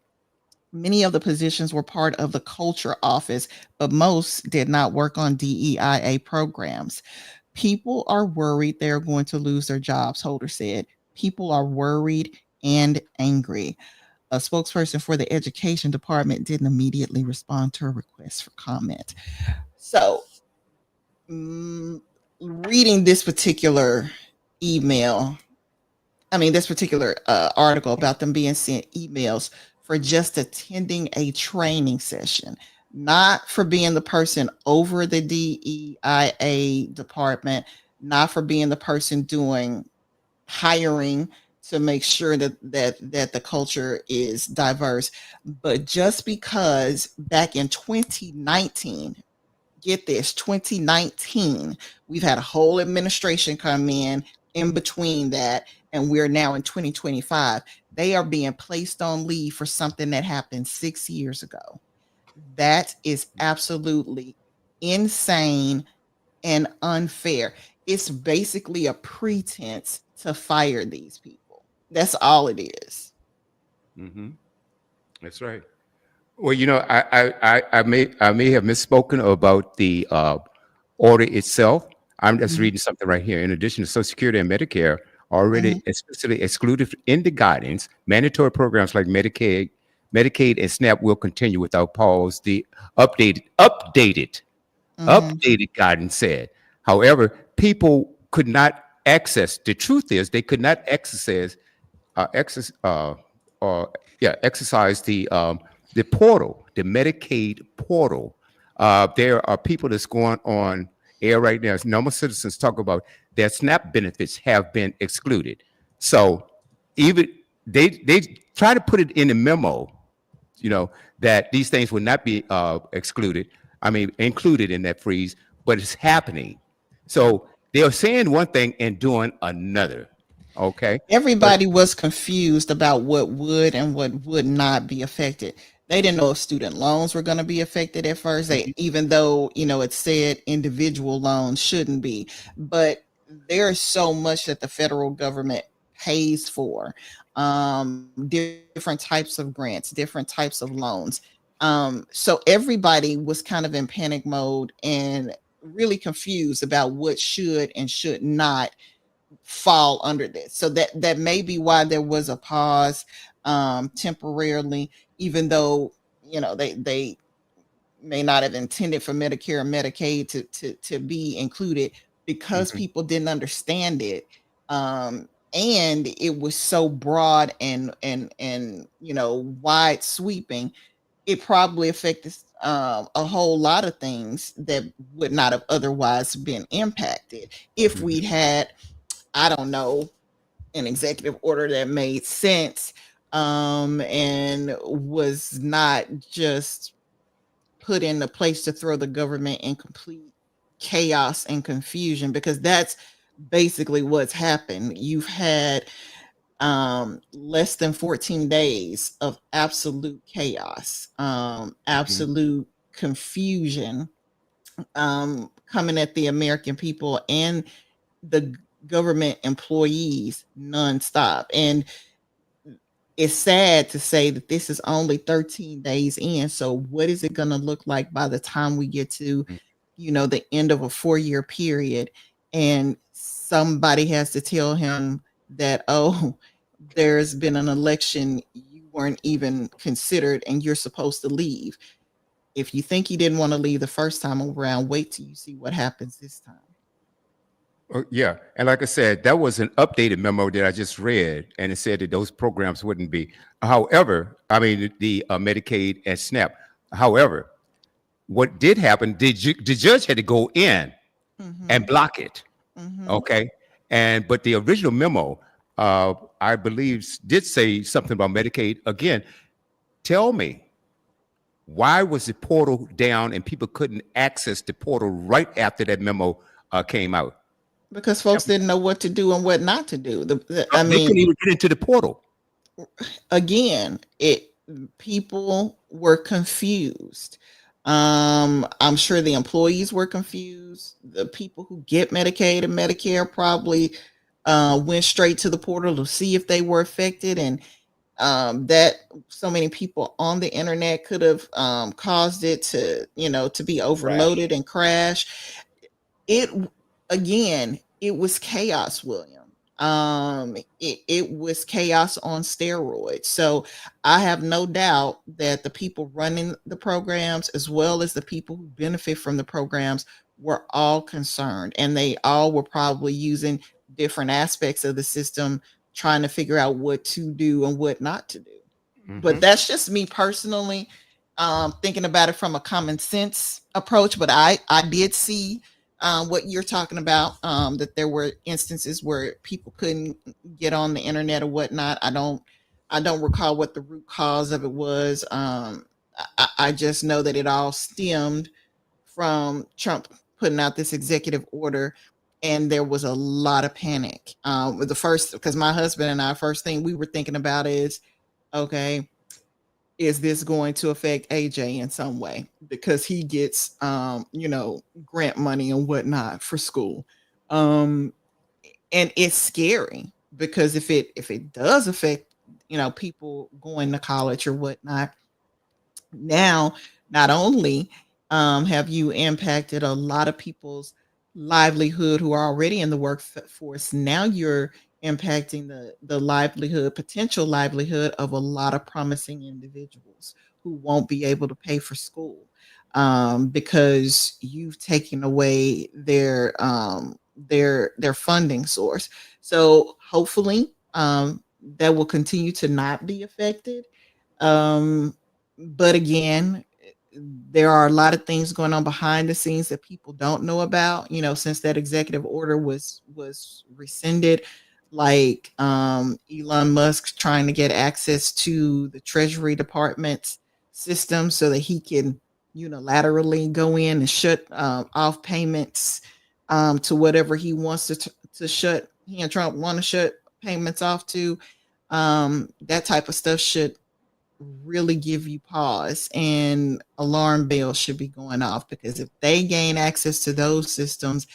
Many of the positions were part of the culture office, but most did not work on DEIA programs. "People are worried they're going to lose their jobs," Holder said. "People are worried and angry." A spokesperson for the Education Department didn't immediately respond to a request for comment. So, reading this particular article about them being sent emails for just attending a training session, not for being the person over the DEIA department, not for being the person doing hiring to make sure that the culture is diverse, but just because back in 2019, get this, 2019, we've had a whole administration come in between that, and we're now in 2025. They are being placed on leave for something that happened 6 years ago. That is absolutely insane and unfair. It's basically a pretense to fire these people. That's all it is. Mm-hmm. That's right. Well, I may have misspoken about the order itself. I'm just reading something right here. In addition to Social Security and Medicare, already explicitly excluded in the guidance, mandatory programs like Medicaid, and SNAP will continue without pause. The updated guidance said. However, people could not access. The truth is, they could not exercise the portal, the Medicaid portal. There are people that's going on air right now. As normal citizens talk about their SNAP benefits have been excluded. So even they try to put it in the memo, that these things would not be included in that freeze, but it's happening. So they're saying one thing and doing another. Okay. Everybody was confused about what would and what would not be affected. They didn't know if student loans were going to be affected at first, even though, it said individual loans shouldn't be. But there's so much that the federal government pays for, different types of grants, different types of loans. So everybody was kind of in panic mode and really confused about what should and should not fall under this. So that may be why there was a pause temporarily, even though they may not have intended for Medicare and Medicaid to be included, because people didn't understand it. And it was so broad and wide sweeping, it probably affected a whole lot of things that would not have otherwise been impacted if we'd had, I don't know, an executive order that made sense, and was not just put in a place to throw the government in complete chaos and confusion, because that's basically what's happened. You've had less than 14 days of absolute chaos, absolute confusion, coming at the American people and the government employees nonstop. And it's sad to say that this is only 13 days in. So what is it going to look like by the time we get to, the end of a 4-year period, and somebody has to tell him that, oh, there's been an election, you weren't even considered and you're supposed to leave. If you think you didn't want to leave the first time around, wait till you see what happens this time. Yeah. And like I said, that was an updated memo that I just read, and it said that those programs wouldn't be. However, I mean, the Medicaid and SNAP. However, what did happen, the judge had to go in and block it. Okay. But the original memo, I believe, did say something about Medicaid. Again, tell me, why was the portal down and people couldn't access the portal right after that memo came out? Because folks didn't know what to do and what not to do. I mean, they couldn't even get into the portal. Again, people were confused. I'm sure the employees were confused. The people who get Medicaid and Medicare probably went straight to the portal to see if they were affected, and that so many people on the internet could have caused it to be overloaded and crash. It was chaos, William. It was chaos on steroids. So I have no doubt that the people running the programs, as well as the people who benefit from the programs, were all concerned, and they all were probably using different aspects of the system, trying to figure out what to do and what not to do. But that's just me personally, thinking about it from a common sense approach. But I did see what you're talking about, that there were instances where people couldn't get on the internet or whatnot. I don't recall what the root cause of it was. I just know that it all stemmed from Trump putting out this executive order, and there was a lot of panic. Because my husband and I, first thing we were thinking about is, okay, is this going to affect AJ in some way? Because he gets, grant money and whatnot for school. And it's scary, because if it does affect, people going to college or whatnot, now, not only have you impacted a lot of people's livelihood who are already in the workforce, now you're impacting the potential livelihood of a lot of promising individuals who won't be able to pay for school, because you've taken away their funding source. So hopefully that will continue to not be affected. But again, there are a lot of things going on behind the scenes that people don't know about, since that executive order was rescinded, like Elon Musk trying to get access to the Treasury Department's system so that he can unilaterally go in and shut off payments to whatever he wants to shut. He and Trump want to shut payments off to. That type of stuff should really give you pause, and alarm bells should be going off, because if they gain access to those systems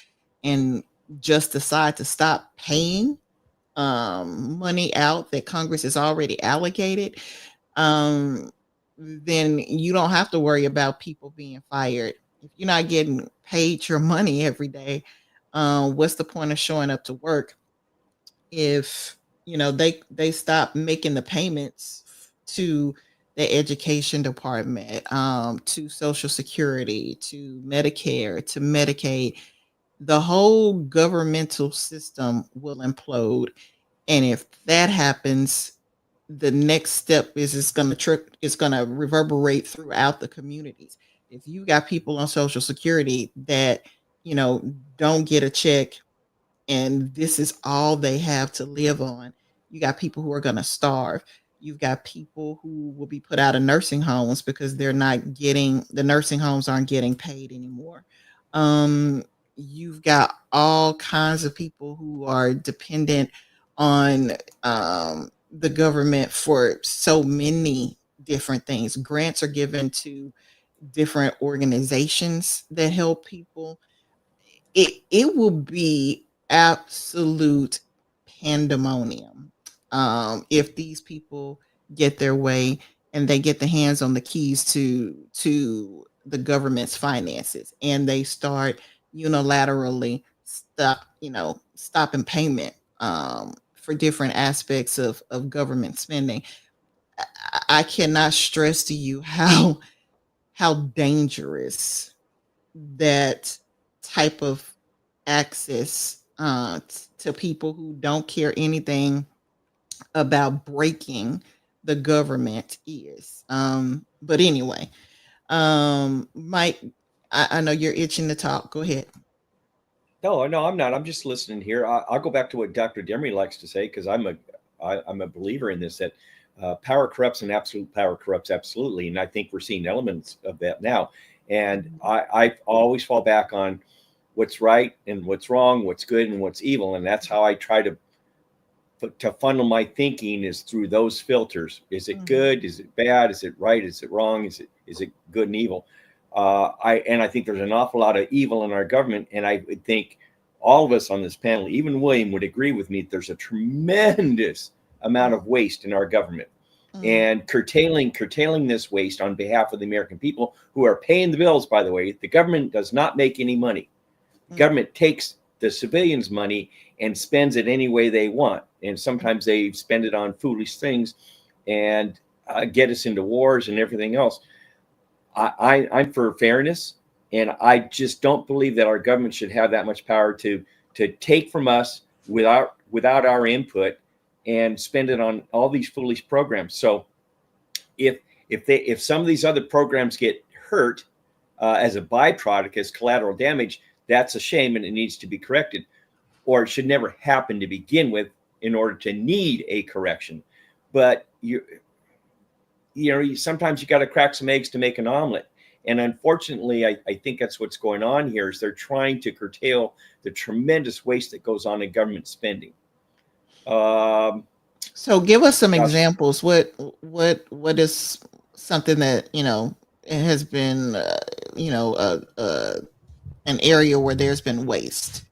and just decide to stop paying money out that Congress has already allocated, then you don't have to worry about people being fired. If you're not getting paid your money every day, what's the point of showing up to work if they stop making the payments to the education department, to Social Security, to Medicare, to Medicaid? The whole governmental system will implode. And if that happens, the next step is it's going to reverberate throughout the communities. If you got people on Social Security that don't get a check, and this is all they have to live on, you got people who are going to starve. You've got people who will be put out of nursing homes because the nursing homes aren't getting paid anymore. You've got all kinds of people who are dependent on the government for so many different things. Grants are given to different organizations that help people. It will be absolute pandemonium if these people get their way and they get the hands on the keys to the government's finances, and they start unilaterally stopping payment for different aspects of government spending. I cannot stress to you how dangerous that type of access to people who don't care anything about breaking the government is. But anyway, Mike, I know you're itching to talk. Go ahead. No, I'm not. I'm just listening here. I'll go back to what Dr. Demery likes to say, because I'm a believer in this, that power corrupts and absolute power corrupts absolutely. And I think we're seeing elements of that now. And I always fall back on what's right and what's wrong, what's good and what's evil. And that's how I try to funnel my thinking, is through those filters. Is it good? Is it bad? Is it right? Is it wrong? Is it good and evil? I think there's an awful lot of evil in our government. And I would think all of us on this panel, even William, would agree with me that there's a tremendous amount of waste in our government. And curtailing this waste on behalf of the American people who are paying the bills. By the way, the government does not make any money. The government takes the civilians' money and spends it any way they want. And sometimes they spend it on foolish things and get us into wars and everything else. I'm for fairness, and I just don't believe that our government should have that much power to take from us without our input and spend it on all these foolish programs. So if some of these other programs get hurt as a byproduct, as collateral damage, that's a shame, and it needs to be corrected, or it should never happen to begin with in order to need a correction. But sometimes you got to crack some eggs to make an omelet. And unfortunately, I think that's what's going on here, is they're trying to curtail the tremendous waste that goes on in government spending. So give us some examples. What is something that it has been an area where there's been waste?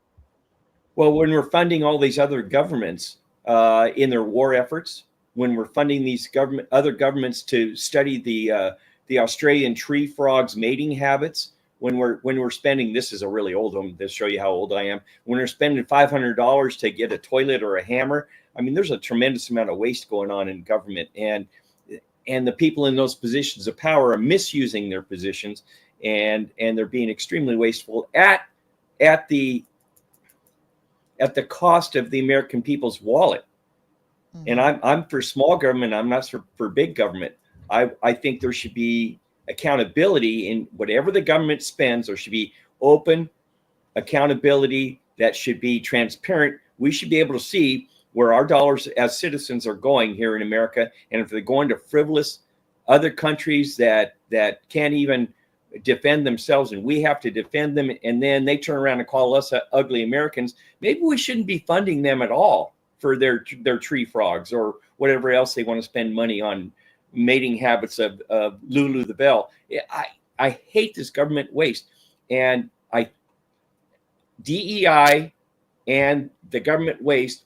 Well, when we're funding all these other governments in their war efforts, when we're funding these other governments to study the Australian tree frogs' mating habits, when we're spending, this is a really old one to show you how old I am, when we're spending $500 to get a toilet or a hammer, I mean, there's a tremendous amount of waste going on in government, and the people in those positions of power are misusing their positions, and they're being extremely wasteful at the cost of the American people's wallet. And I'm for small government. I'm not for big government. I think there should be accountability in whatever the government spends. There should be open accountability that should be transparent. We should be able to see where our dollars as citizens are going here in America. And if they're going to frivolous other countries that can't even defend themselves, and we have to defend them, and then they turn around and call us ugly Americans, maybe we shouldn't be funding them at all for their tree frogs or whatever else they want to spend money on, mating habits of Lulu the Bell. I hate this government waste. And DEI and the government waste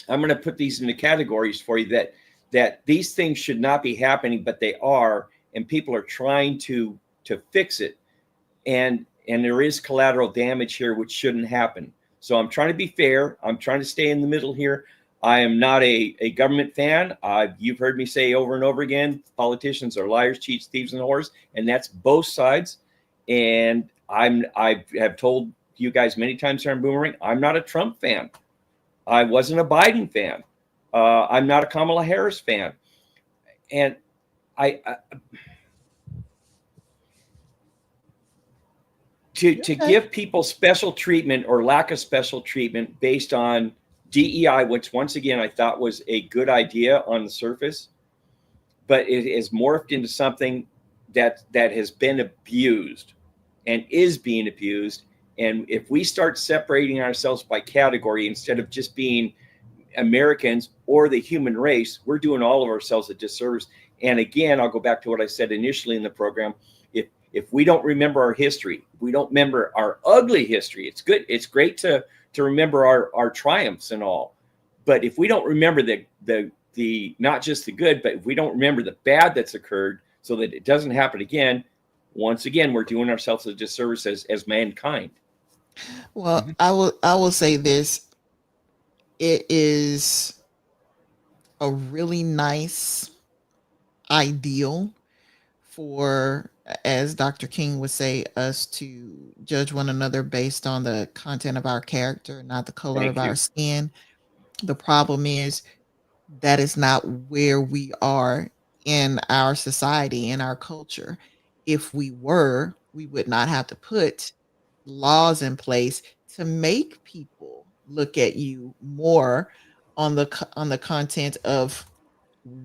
I'm going to put these into categories for you that these things should not be happening, but they are, and people are trying to fix it. And there is collateral damage here, which shouldn't happen. So I'm trying to be fair. I'm trying to stay in the middle here. I am not a government fan. You've heard me say over and over again, politicians are liars, cheats, thieves, and whores, and that's both sides. And I have told you guys many times here on Boomerang, I'm not a Trump fan. I wasn't a Biden fan. I'm not a Kamala Harris fan. And to give people special treatment or lack of special treatment based on DEI, which once again I thought was a good idea on the surface, but it is morphed into something that has been abused and is being abused. And if we start separating ourselves by category instead of just being Americans or the human race, we're doing all of ourselves a disservice. And again, I'll go back to what I said initially in the program. If we don't remember our history, we don't remember our ugly history. It's good. It's great to remember our triumphs and all. But if we don't remember the not just the good, but if we don't remember the bad that's occurred so that it doesn't happen again, once again, we're doing ourselves a disservice as mankind. Well, I will say this. It is a really nice ideal for, as Dr. King would say, us to judge one another based on the content of our character, not the color of our skin. The problem is that is not where we are in our society, in our culture. If we were, we would not have to put laws in place to make people look at you more on the content of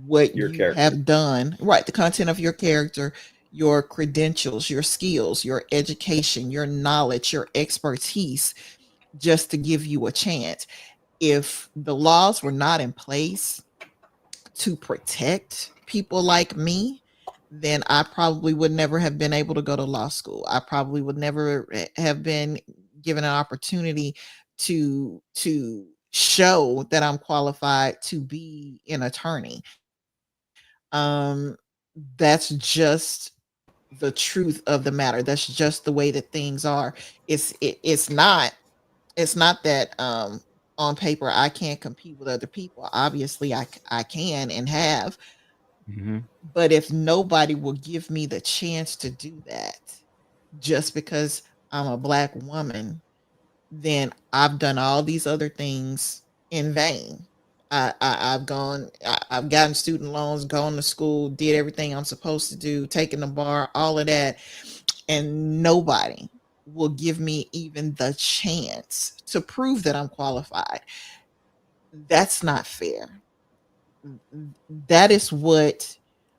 what you have done, right? The content of your character, your credentials, your skills, your education, your knowledge, your expertise, just to give you a chance. If the laws were not in place to protect people like me, then I probably would never have been able to go to law school. I probably would never have been given an opportunity to show that I'm qualified to be an attorney. That's just the truth of the matter. That's just the way that things are. It's not that on paper I can't compete with other people. Obviously I can and have. But if nobody will give me the chance to do that just because I'm a Black woman, then I've done all these other things in vain. I've gotten student loans, gone to school, did everything I'm supposed to do, taken the bar, all of that, and nobody will give me even the chance to prove that I'm qualified. That's not fair. That is what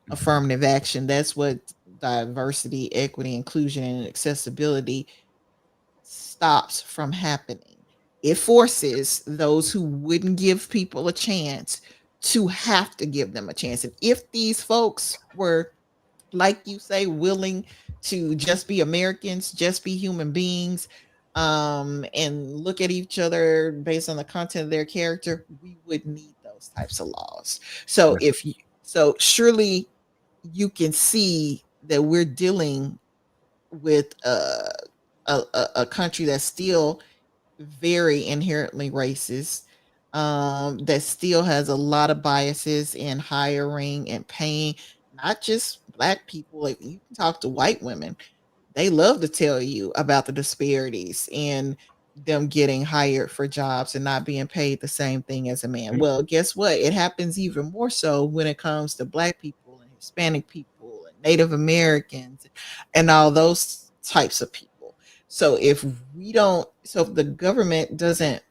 affirmative action, that's what diversity, equity, inclusion, and accessibility stops from happening. It forces those who wouldn't give people a chance to have to give them a chance. And if these folks were, like you say, willing to just be Americans, just be human beings, and look at each other based on the content of their character, we would need those types of laws. So surely you can see that we're dealing with a country that's still very inherently racist, that still has a lot of biases in hiring and paying, not just Black people. Like, you can talk to white women, they love to tell you about the disparities in them getting hired for jobs and not being paid the same thing as a man. Well, guess what? It happens even more so when it comes to Black people and Hispanic people and Native Americans and all those types of people. So if the government doesn't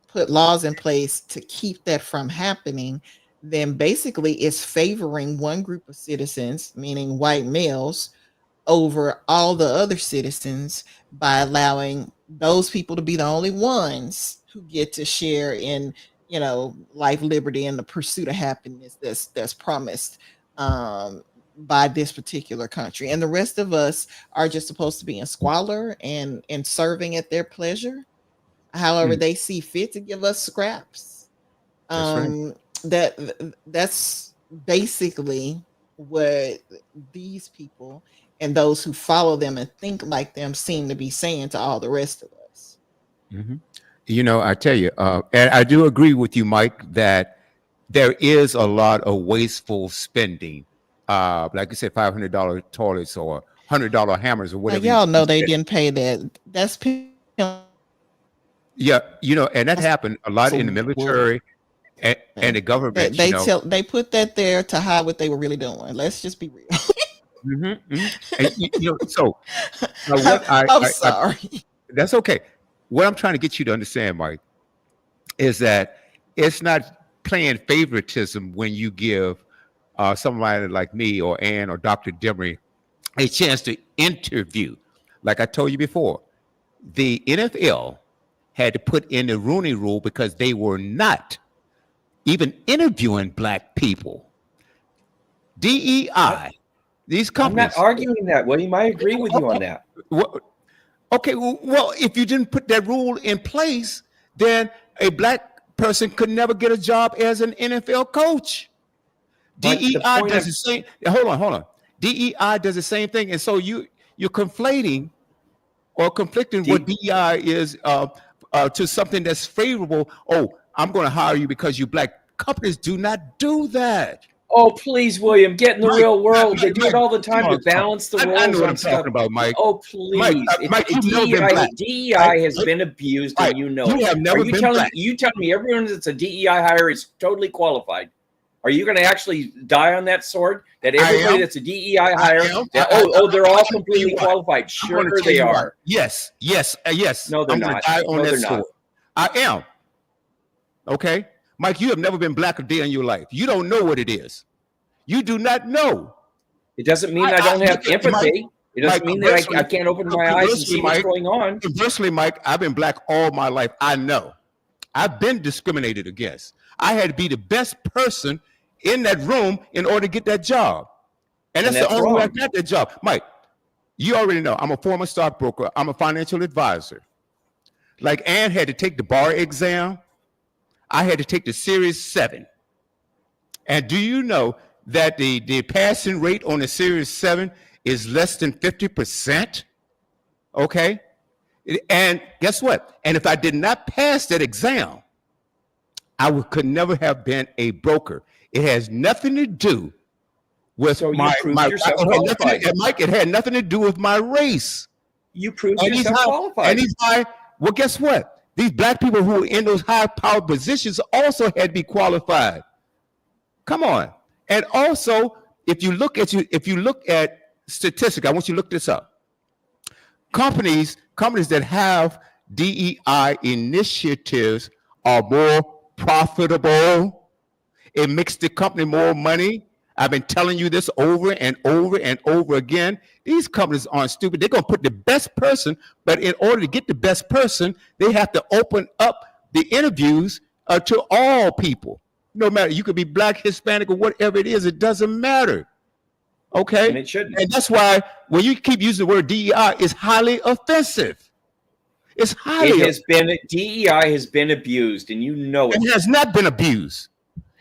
put laws in place to keep that from happening, then basically it's favoring one group of citizens, meaning white males, over all the other citizens by allowing those people to be the only ones who get to share in, life, liberty, and the pursuit of happiness that's promised by this particular country. And the rest of us are just supposed to be in squalor and serving at their pleasure, however they see fit to give us scraps. That's basically what these people and those who follow them and think like them seem to be saying to all the rest of us. Mm-hmm. You know, I tell you, and I do agree with you, Mike, that there is a lot of wasteful spending. Like I said, $500 toilets or $100 hammers or whatever. Y'all know they didn't pay that. That's yeah, you know, and that happened a lot in the military and the government. They put that there to hide what they were really doing. Let's just be real. Mm-hmm, mm-hmm. And, you know, so what I'm sorry. That's okay. What I'm trying to get you to understand, Mike, is that it's not playing favoritism when you give somebody like me or Ann or Dr. Demery a chance to interview. Like I told you before, the NFL had to put in the Rooney Rule because they were not even interviewing black people. DEI, these companies. I'm not arguing that, William. I agree with you on that. Okay, well, if you didn't put that rule in place, then a black person could never get a job as an NFL coach. DEI does the same. Hold on. DEI does the same thing, and so you're conflating or conflicting what DEI is to something that's favorable. Oh, I'm going to hire you because you're black. Companies do not do that. Oh, please, William, get in the real world. They do it all the time to balance the roles. I know what I'm talking about, Mike. Oh, please. Mike, you've never been black. DEI has been abused, and you know it. You have never been black. You telling me everyone that's a DEI hire is totally qualified? Are you going to actually die on that sword? That everybody that's a DEI hire, they're all completely qualified. Sure, they are. Yes. No, they're not. No, they're not. I am. Okay? Mike, you have never been black a day in your life. You don't know what it is. You do not know. It doesn't mean I don't have empathy. It doesn't mean that I can't open my eyes and see what's going on. Conversely, Mike, I've been black all my life. I know. I've been discriminated against. I had to be the best person in that room in order to get that job. And that's the only way I got that job. Mike, you already know I'm a former stockbroker. I'm a financial advisor. Like Ann had to take the bar exam. I had to take the Series 7. And do you know that the passing rate on the Series 7 is less than 50%? Okay? And guess what? And if I did not pass that exam, could never have been a broker. It has nothing to do with Mike, it had nothing to do with my race. You proved yourself qualified. Well, guess what? These black people who are in those high-powered positions also had to be qualified. Come on. And also, if you look at statistics, I want you to look this up. Companies that have DEI initiatives are more profitable. It makes the company more money. I've been telling you this over and over and over again. These companies aren't stupid. They're going to put the best person, but in order to get the best person, they have to open up the interviews to all people. No matter, you could be black, Hispanic, or whatever it is, it doesn't matter. Okay? And it shouldn't. And that's why when you keep using the word DEI, it's highly offensive. It's highly DEI has been abused, and you know it. It has not been abused.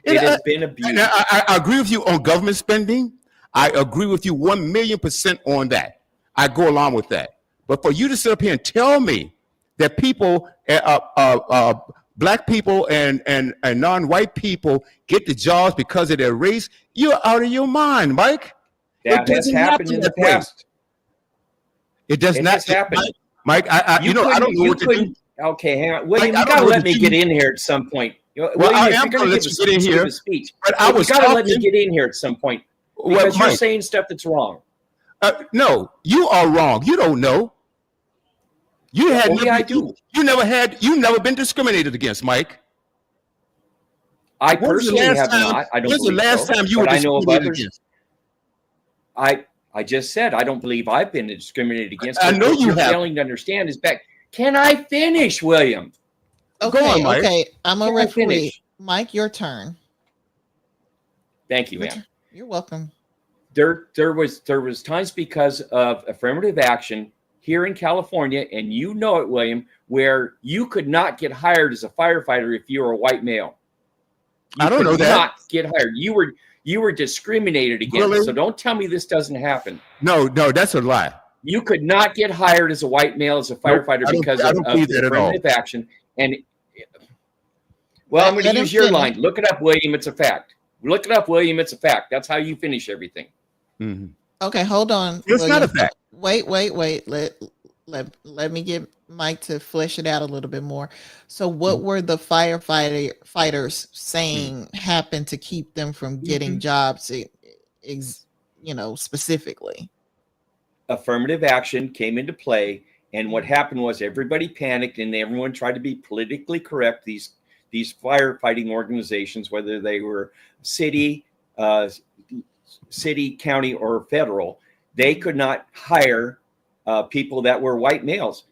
It has been abused. I agree with you on government spending. I agree with you 1,000,000% on that. I go along with that. But for you to sit up here and tell me that people, black people and non-white people get the jobs because of their race, you're out of your mind, Mike. That has happened in the past. It does not happen. Mike, I don't know what to do. Okay, hang on. William, you got to let me get in here at some point. Well, I am going to let you get in here. But I was got to let me get in here at some point because you're saying stuff that's wrong. No, you are wrong. You don't know. You had I do. You never been discriminated against, Mike. I personally have not. I don't. When's the last time you were discriminated against? I just said I don't believe I've been discriminated against. I know you have. Failing to understand is back. Can I finish, William? Okay, Go on, Mike. Okay. I'm a referee. Mike, your turn. Thank you, Ann. You're welcome. There was times because of affirmative action here in California, and you know it, William, where you could not get hired as a firefighter if you were a white male. You I don't know could that. not get hired. You were discriminated against. Really? So don't tell me this doesn't happen. No, that's a lie. You could not get hired as a white male as a firefighter because I don't believe of that at all. affirmative action. And well, I'm going to use your line. Look it up, William. It's a fact. Look it up, William. It's a fact. That's how you finish everything. Mm-hmm. Okay, hold on. It's not a fact. Wait. Let me get Mike to flesh it out a little bit more. So what were the fighters saying happened to keep them from getting jobs, specifically? Affirmative action came into play, and what happened was everybody panicked and everyone tried to be politically correct. These firefighting organizations, whether they were city, county, or federal, they could not hire people that were white males.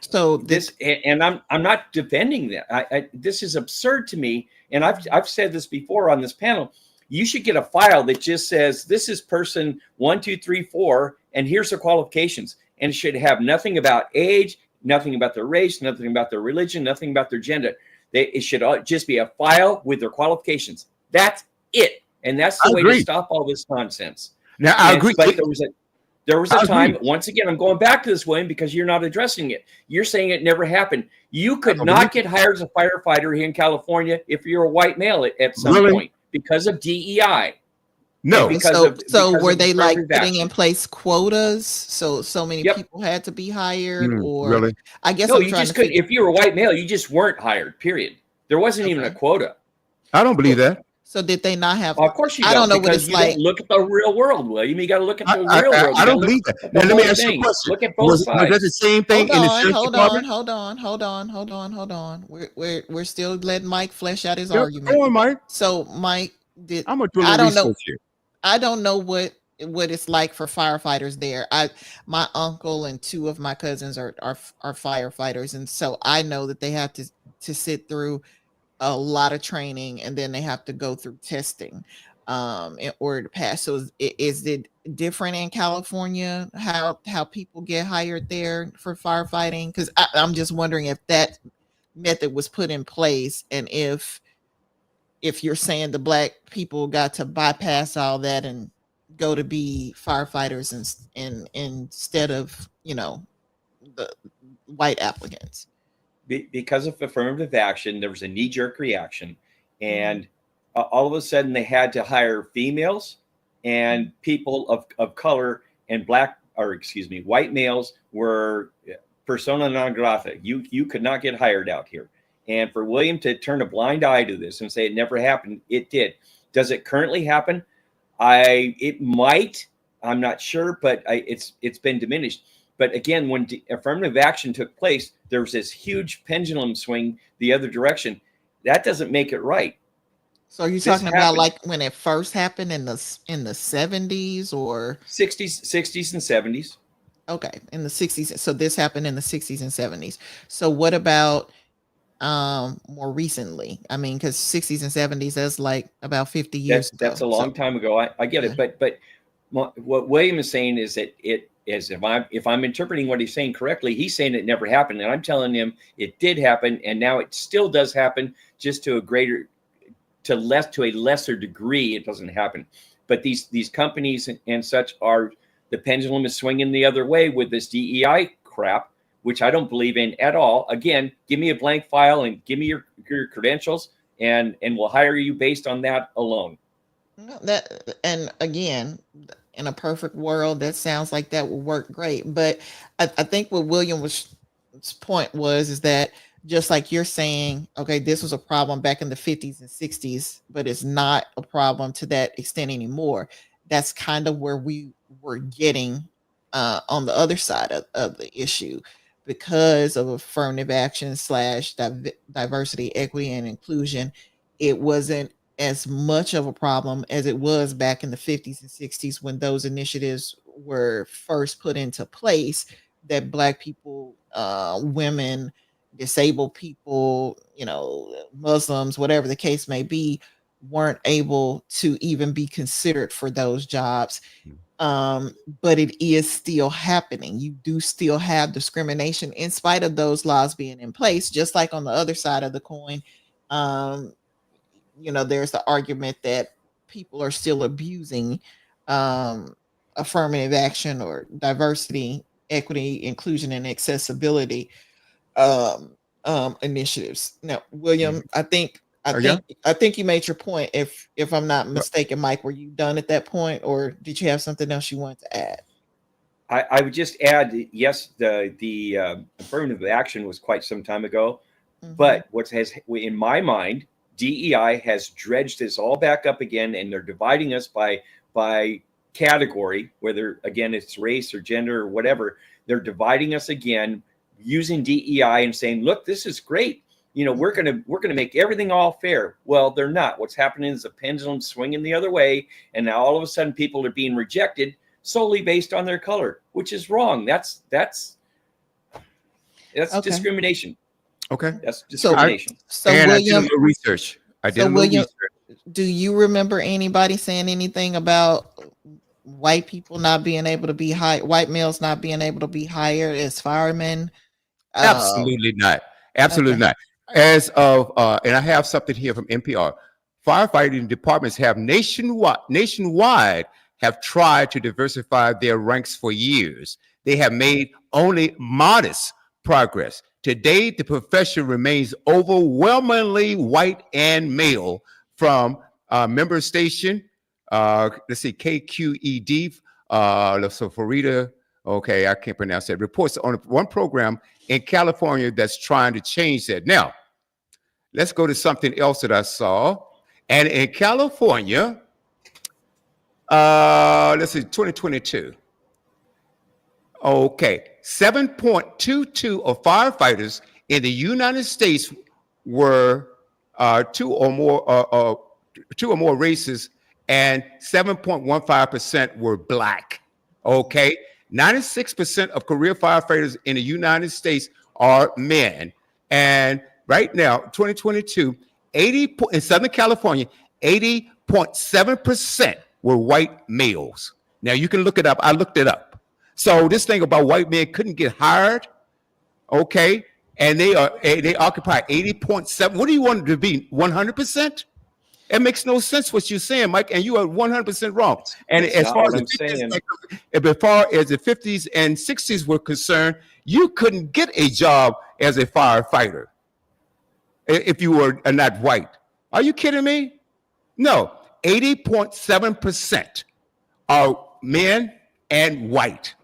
So I'm not defending that. This is absurd to me, and I've said this before on this panel. You should get a file that just says this is person 1, 2, 3, 4, and here's their qualifications, and it should have nothing about age, nothing about their race, nothing about their religion, nothing about their gender. It should just be a file with their qualifications. That's it, and that's the way to stop all this nonsense. Now I agree. But there was a time, once again, I'm going back to this, William, because you're not addressing it. You're saying it never happened. You could not get hired as a firefighter here in California if you're a white male at some point because of DEI. No. So were they like putting in place quotas? So many people had to be hired, or really? I guess no. You just couldn't. If you were a white male, you just weren't hired. Period. There wasn't even a quota. I don't believe that. So did they not have? Of course you don't. I don't know what it's like. Look at the real world, William. You got to look at the real world. I don't believe that. Now, let me ask you a question. Look at both sides. Was that the same thing in the sheriff's department? Hold on. We're still letting Mike flesh out his argument. Go on, Mike. So Mike did. I'm gonna do a little research here. I don't know what it's like for firefighters there. My uncle and 2 of my cousins are firefighters, and so I know that they have to sit through a lot of training, and then they have to go through testing in order to pass. So is it different in California how people get hired there for firefighting? Because I'm just wondering if that method was put in place, and if you're saying the black people got to bypass all that and go to be firefighters instead of the white applicants. Because of affirmative action, there was a knee-jerk reaction, and all of a sudden they had to hire females and people of color, and white males were persona non grata. You could not get hired out here. And for William to turn a blind eye to this and say it never happened, it did. Does it currently happen? It might. I'm not sure, but it's been diminished. But again, when affirmative action took place, there was this huge pendulum swing the other direction. That doesn't make it right. So are you talking about like when it first happened in the 70s or 60s and 70s? Okay, in the 60s. So this happened in the 60s and 70s. So what about more recently? I mean, because 60s and 70s, that's like about 50 years ago. That's a long time ago. I get it, but what William is saying is that it is, if I'm interpreting what he's saying correctly, he's saying it never happened, and I'm telling him it did happen, and now it still does happen, just to a lesser degree. It doesn't happen, but these companies and such are, the pendulum is swinging the other way with this DEI crap, which I don't believe in at all. Again, give me a blank file and give me your credentials, and we'll hire you based on that alone. And again, in a perfect world, that sounds like that would work great. But I think what William's point is that just like you're saying, okay, this was a problem back in the 50s and 60s, but it's not a problem to that extent anymore. That's kind of where we were getting on the other side of the issue, because of affirmative action / diversity, equity, and inclusion. It wasn't as much of a problem as it was back in the 50s and 60s when those initiatives were first put into place, that Black people, women, disabled people, Muslims, whatever the case may be, weren't able to even be considered for those jobs. But it is still happening. You do still have discrimination in spite of those laws being in place, just like on the other side of the coin. there's the argument that people are still abusing affirmative action or diversity, equity, inclusion, and accessibility initiatives. Now, William, I think you made your point. If I'm not mistaken, Mike, were you done at that point, or did you have something else you wanted to add? I would just add, yes, the affirmative action was quite some time ago, but in my mind, DEI has dredged this all back up again, and they're dividing us by category, whether again it's race or gender or whatever. They're dividing us again using DEI and saying, look, this is great. We're gonna make everything all fair. Well, they're not. What's happening is the pendulum swinging the other way, and now all of a sudden people are being rejected solely based on their color, which is wrong. That's discrimination. Okay, that's discrimination. So and William, I did a little research. William, do you remember anybody saying anything about white people not being able to be white males not being able to be hired as firemen? Absolutely not. Absolutely not. As of and I have something here from NPR. Firefighting departments have nationwide have tried to diversify their ranks for years. They have made only modest progress. Today, the profession remains overwhelmingly white and male. From member station, let's see, KQED, so Farida, okay, I can't pronounce that, reports on one program in California that's trying to change that. Now, let's go to something else that I saw. And in California, let's see, 2022. Okay, 7.22 of firefighters in the United States were two or more races, and 7.15% were Black. Okay, 96% of career firefighters in the United States are men, and right now, 2022, in Southern California, 80.7% were white males. Now you can look it up. I looked it up. So this thing about white men couldn't get hired, okay, and they occupy 80.7. What do you want it to be? 100%? It makes no sense what you're saying, Mike, and you are 100% wrong. And as far as the 50s and 60s were concerned, you couldn't get a job as a firefighter if you were not white. Are you kidding me? No, 80.7% are men and white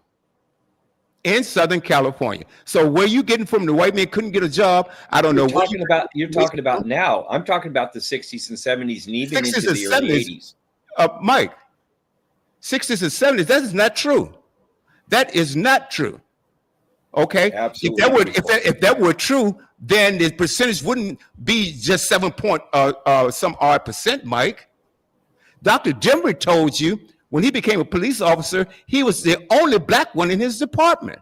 in Southern California. So where you getting from the white man couldn't get a job? I don't know. You're talking about now. I'm talking about the 60s and 70s and even into the early 80s. Mike, 60s and 70s, that is not true. That is not true. Okay? Absolutely. If that were true, then the percentage wouldn't be just 7 point some odd percent, Mike. Dr. Dimry told you when he became a police officer, he was the only Black one in his department.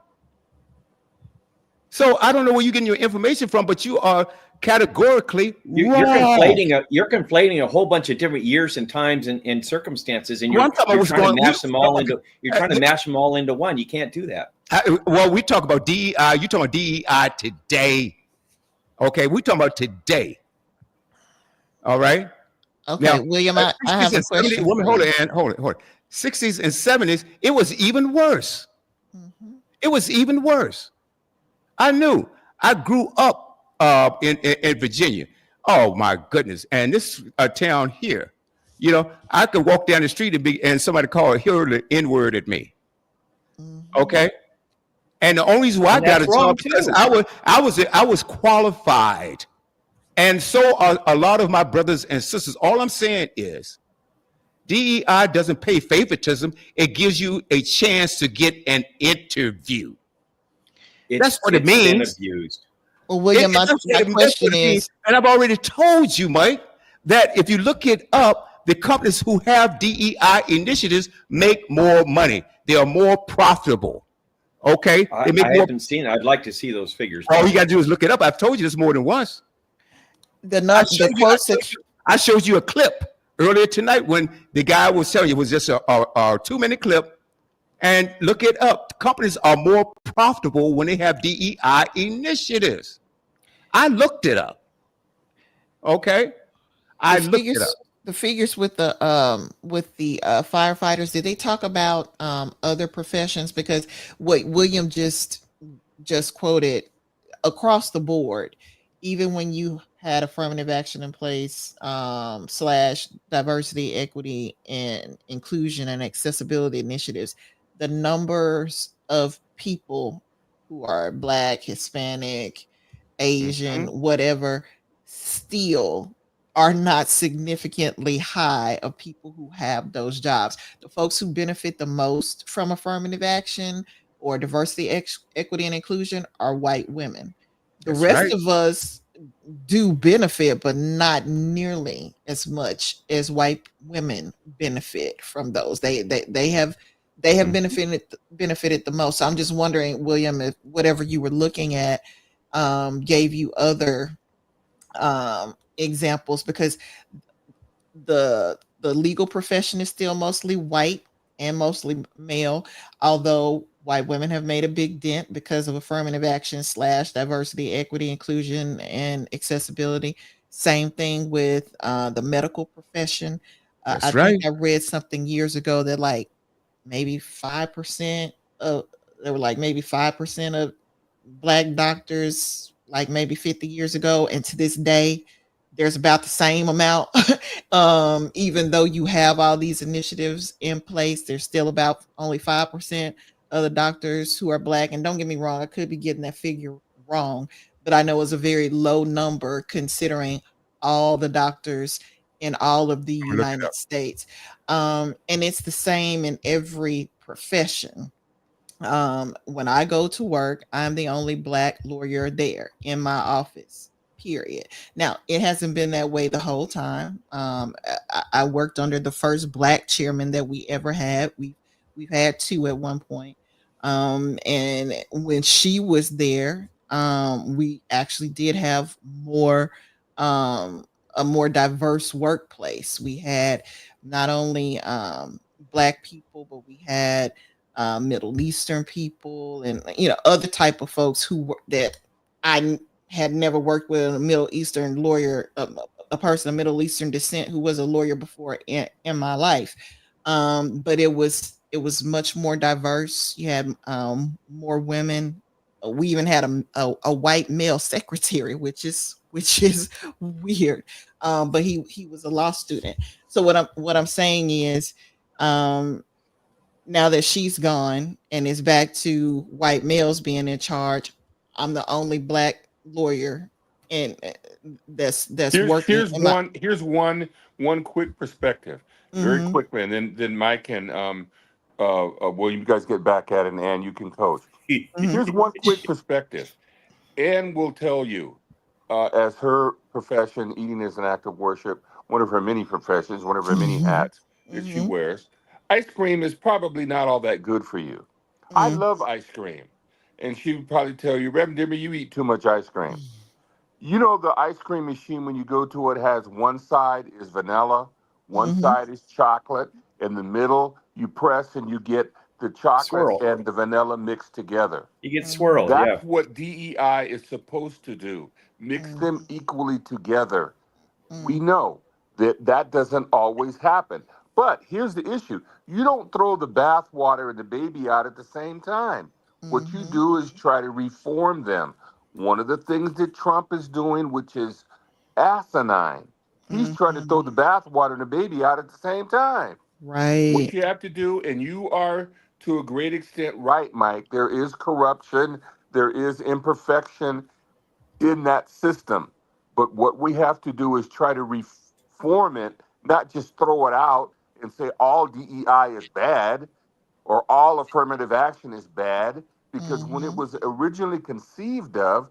So I don't know where you're getting your information from, but you are categorically wrong. You're conflating a whole bunch of different years and times and circumstances, and you're trying to mash them all into one. You can't do that. Well, we talk about DEI. You talking about DEI today? Okay, we talking about today. All right. Okay, now, William, I have a question. Hold on. 60s and 70s, it was even worse. Mm-hmm. It was even worse. I grew up in Virginia. Oh my goodness! And this town here, I could walk down the street and somebody call the N-word at me. Mm-hmm. Okay, and the only reason why I got a job because I was qualified, and so are a lot of my brothers and sisters. All I'm saying is, DEI doesn't pay favoritism. It gives you a chance to get an interview. That's what it means. Abused. Well, William, my question is, and I've already told you, Mike, that if you look it up, the companies who have DEI initiatives make more money. They are more profitable. Okay, I haven't seen it. I'd like to see those figures. All you got to do is look it up. I've told you this more than once. I showed you a clip earlier tonight when the guy was telling you it was just a 2-minute clip. And look it up. Companies are more profitable when they have DEI initiatives. I looked it up. Okay. I looked it up. The figures with the firefighters, did they talk about other professions? Because what William just quoted, across the board, even when you had affirmative action in place, slash diversity, equity, and inclusion and accessibility initiatives, the numbers of people who are Black, Hispanic, Asian, whatever, still are not significantly high of people who have those jobs. The folks who benefit the most from affirmative action or diversity, equity, and inclusion are white women. The That's rest right. of us do benefit, but not nearly as much as white women benefit from those. They have benefited the most. So I'm just wondering, William, if whatever you were looking at gave you other examples, because the legal profession is still mostly white and mostly male, although white women have made a big dent because of affirmative action slash diversity, equity, inclusion, and accessibility. Same thing with the medical profession. I That's think right. I read something years ago that like maybe 5% of there were like maybe 5% of Black doctors like maybe 50 years ago, and to this day there's about the same amount. Even though you have all these initiatives in place, there's still about only 5% of the doctors who are Black. And don't get me wrong, I could be getting that figure wrong, but I know it's a very low number considering all the doctors in all of the I'm gonna look it United up. States. And it's the same in every profession. When I go to work, I'm the only Black lawyer there in my office, period. Now, it hasn't been that way the whole time. I worked under the first Black chairman that we ever had. We've had two at one point. And when she was there, we actually did have more a more diverse workplace. We had not only Black people, but we had Middle Eastern people, and other type of folks that had never worked with a Middle Eastern lawyer, a person of Middle Eastern descent who was a lawyer before in my life. But it was much more diverse. You had more women. We even had a white male secretary, which is weird. But he was a law student. So what I'm saying is, now that she's gone and it's back to white males being in charge, I'm the only Black lawyer and that's working Here's in my. one quick perspective, very Mhm, quickly, and then Mike and William, you guys get back at it, and Ann, you can coach. mhm, Here's one quick perspective. Ann will tell you, as her profession, eating is an act of worship, one of her many professions, one of her many mhm, hats that she mhm, wears. Ice cream is probably not all that good for you. I mhm, love ice cream, and she would probably tell you, Reverend Dimmer, you eat too much ice cream. You know, the ice cream machine, when you go to it, has one side is vanilla, one mhm, side is chocolate. In the middle, you press and you get the chocolate Swirl. and the vanilla mixed together. You get mhm, swirl. That's Yeah. what DEI is supposed to do, mix mhm, them equally together. We mhm, know that that doesn't always happen. But here's the issue: you don't throw the bathwater and the baby out at the same time. What you mhm, do is try to reform them. One of the things that Trump is doing, which is asinine, he's trying to throw mhm. the bathwater and the baby out at the same time. What Right. you have to do, and you are to a great extent right, Mike, there is corruption, there is imperfection in that system. But what we have to do is try to reform it, not just throw it out and say all DEI is bad or all affirmative action is bad, because when it Mhm, was originally conceived of,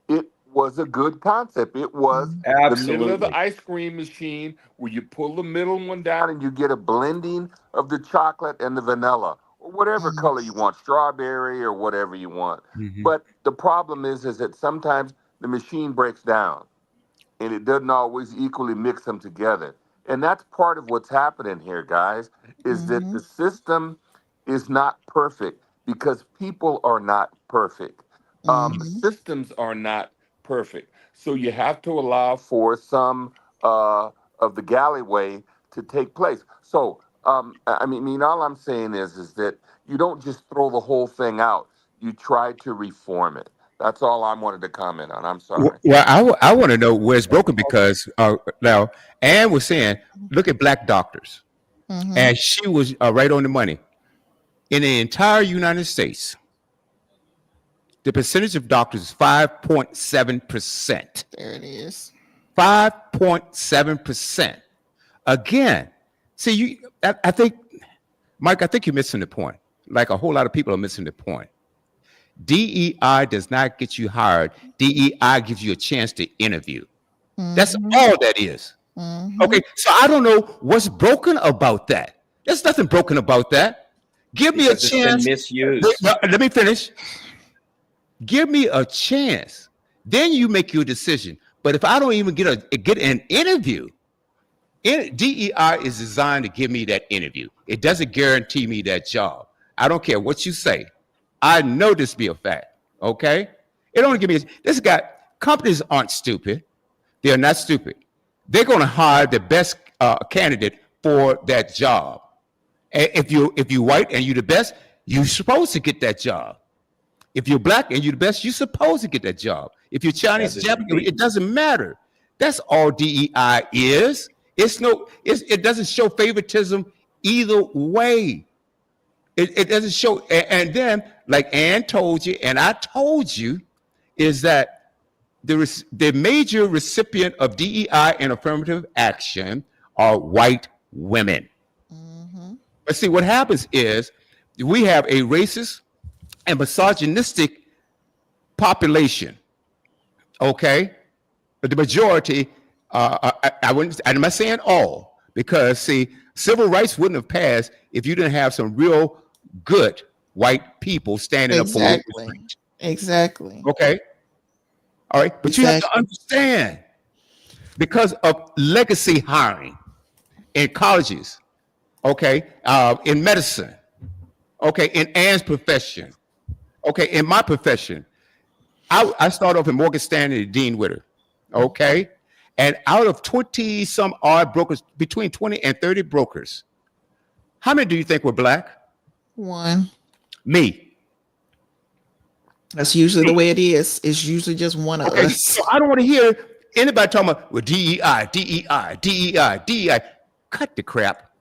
it was a good concept. It was mhm, the middle of the Absolutely. ice cream machine where you pull the middle one down and you get a blending of the chocolate and the vanilla or whatever mhm, color you want, strawberry or whatever you want. Mhm. But the problem is that sometimes the machine breaks down and it doesn't always equally mix them together. And that's part of what's happening here, guys, is that mhm, the system is not perfect because people are not perfect. mhm, Systems are not perfect. So you have to allow for some of the galleyway to take place. So, I mean, all I'm saying is that you don't just throw the whole thing out. You try to reform it. That's all I wanted to comment on. I'm sorry. Well, I want to know where it's broken because now Ann was saying, look at black doctors, and she was right on the money. In the entire United States, the percentage of doctors is 5.7%. There it is. 5.7%. Again, see, I think, Mike, I think you're missing the point. Like a whole lot of people are missing the point. DEI does not get you hired. DEI gives you a chance to interview. That's all that is. Okay, so I don't know what's broken about that. There's nothing broken about that. Give me a chance. It's been misused. Let me finish. Give me a chance. Then you make your decision. But if I don't even get an interview, DEI is designed to give me that interview. It doesn't guarantee me that job. I don't care what you say. I know this be a fact. Okay? It only give me this guy. Companies aren't stupid. They're not stupid. They're going to hire the best candidate for that job. And if you white and you're the best, you're supposed to get that job. If you're black and you're the best, you're supposed to get that job. If you're Chinese, Japanese, it doesn't matter. That's all DEI is. It doesn't show favoritism either way. It doesn't show. And then, like Ann told you, and I told you, is that the major recipient of DEI and affirmative action are white women. But see, what happens is we have a racist and misogynistic population. Okay, but the majority, I'm not saying all, because see, civil rights wouldn't have passed if you didn't have some real good white people standing up for the street. Exactly. Okay. All right, but you have to understand, because of legacy hiring in colleges, okay, in medicine, okay, in Ann's profession, okay, in my profession, I started off in Morgan Stanley, Dean Witter, okay, and out of 20 some odd brokers, between 20 and 30 brokers, how many do you think were black? One. Me. That's usually the way it is. It's usually just one of us. So I don't want to hear anybody talking about, well, DEI, DEI, DEI, DEI. Cut the crap.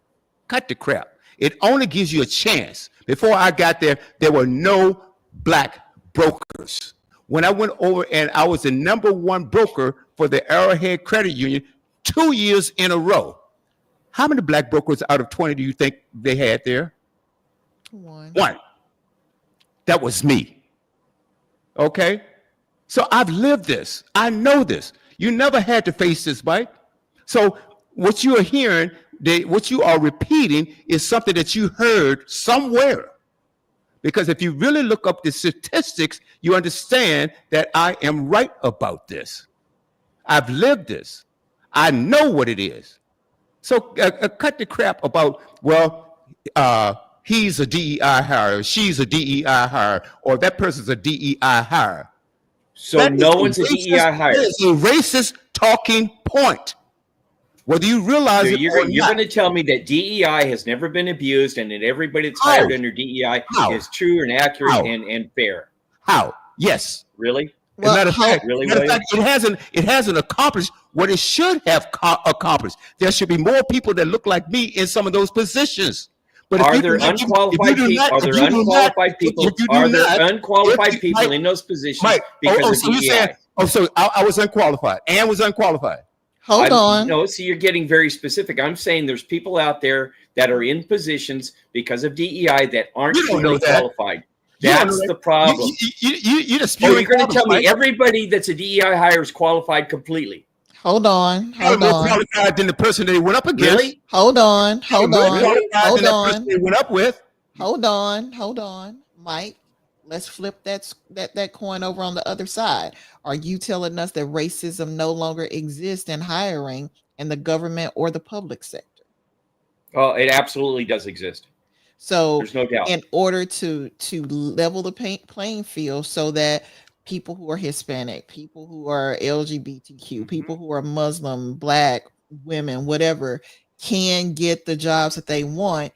Cut the crap. It only gives you a chance. Before I got there, there were no black brokers. When I went over and I was the #1 broker for the Arrowhead Credit Union 2 years in a row, how many black brokers out of 20 do you think they had there? One. That was me. Okay? So I've lived this. I know this. You never had to face this, Mike. So what you are hearing, what you are repeating is something that you heard somewhere. Because if you really look up the statistics, you understand that I am right about this. I've lived this. I know what it is. So cut the crap about, well, he's a DEI hire, she's a DEI hire, or that person's a DEI hire. So that no one's a DEI hire. It's a racist talking point. Whether you realize it or not. You're going to tell me that DEI has never been abused and that everybody that's hired under DEI is true and accurate and fair. How? Yes. Really? Well, matter of fact, it hasn't accomplished what it should have accomplished. There should be more people that look like me in some of those positions. But are there unqualified people? Are there unqualified people? Are there unqualified people in those positions because of DEI? So I was unqualified. Ann was unqualified. Hold on. No, see, you're getting very specific. I'm saying there's people out there that are in positions because of DEI that aren't truly qualified. That's the problem. You're going to tell me everybody that's a DEI hire is qualified completely. Hold on. More qualified than the person they went up against. Really? Hold on. Hold on. They went up with. Hold on. Mike, let's flip that coin over on the other side. Are you telling us that racism no longer exists in hiring in the government or the public sector? Oh, it absolutely does exist. So there's no doubt. In order to level the playing field so that people who are Hispanic, people who are LGBTQ, people who are Muslim, Black, women, whatever, can get the jobs that they want,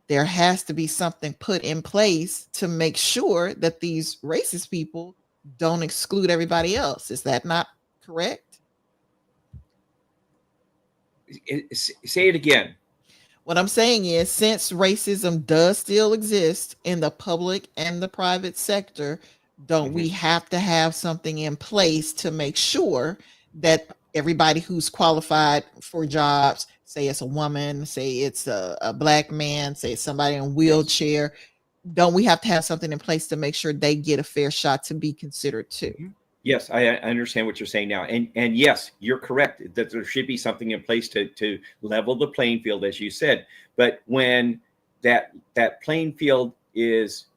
there has to be something put in place to make sure that these racist people don't exclude everybody else. Is that not correct? Say it again. What I'm saying is, since racism does still exist in the public and the private sector, don't we have to have something in place to make sure that everybody who's qualified for jobs, say it's a woman, say it's a black man, say it's somebody in a wheelchair, don't we have to have something in place to make sure they get a fair shot to be considered too? Yes, I understand what you're saying now. And yes, you're correct that there should be something in place to level the playing field, as you said. But when that playing field is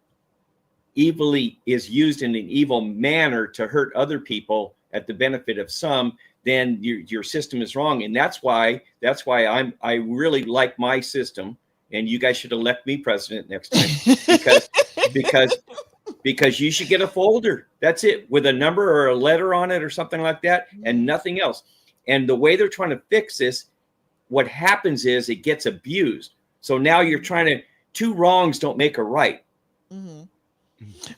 used in an evil manner to hurt other people at the benefit of some, then your system is wrong. And that's why I really like my system. And you guys should elect me president next time because you should get a folder. That's it, with a number or a letter on it or something like that, and nothing else. And the way they're trying to fix this, what happens is it gets abused. So now you're trying to, two wrongs don't make a right.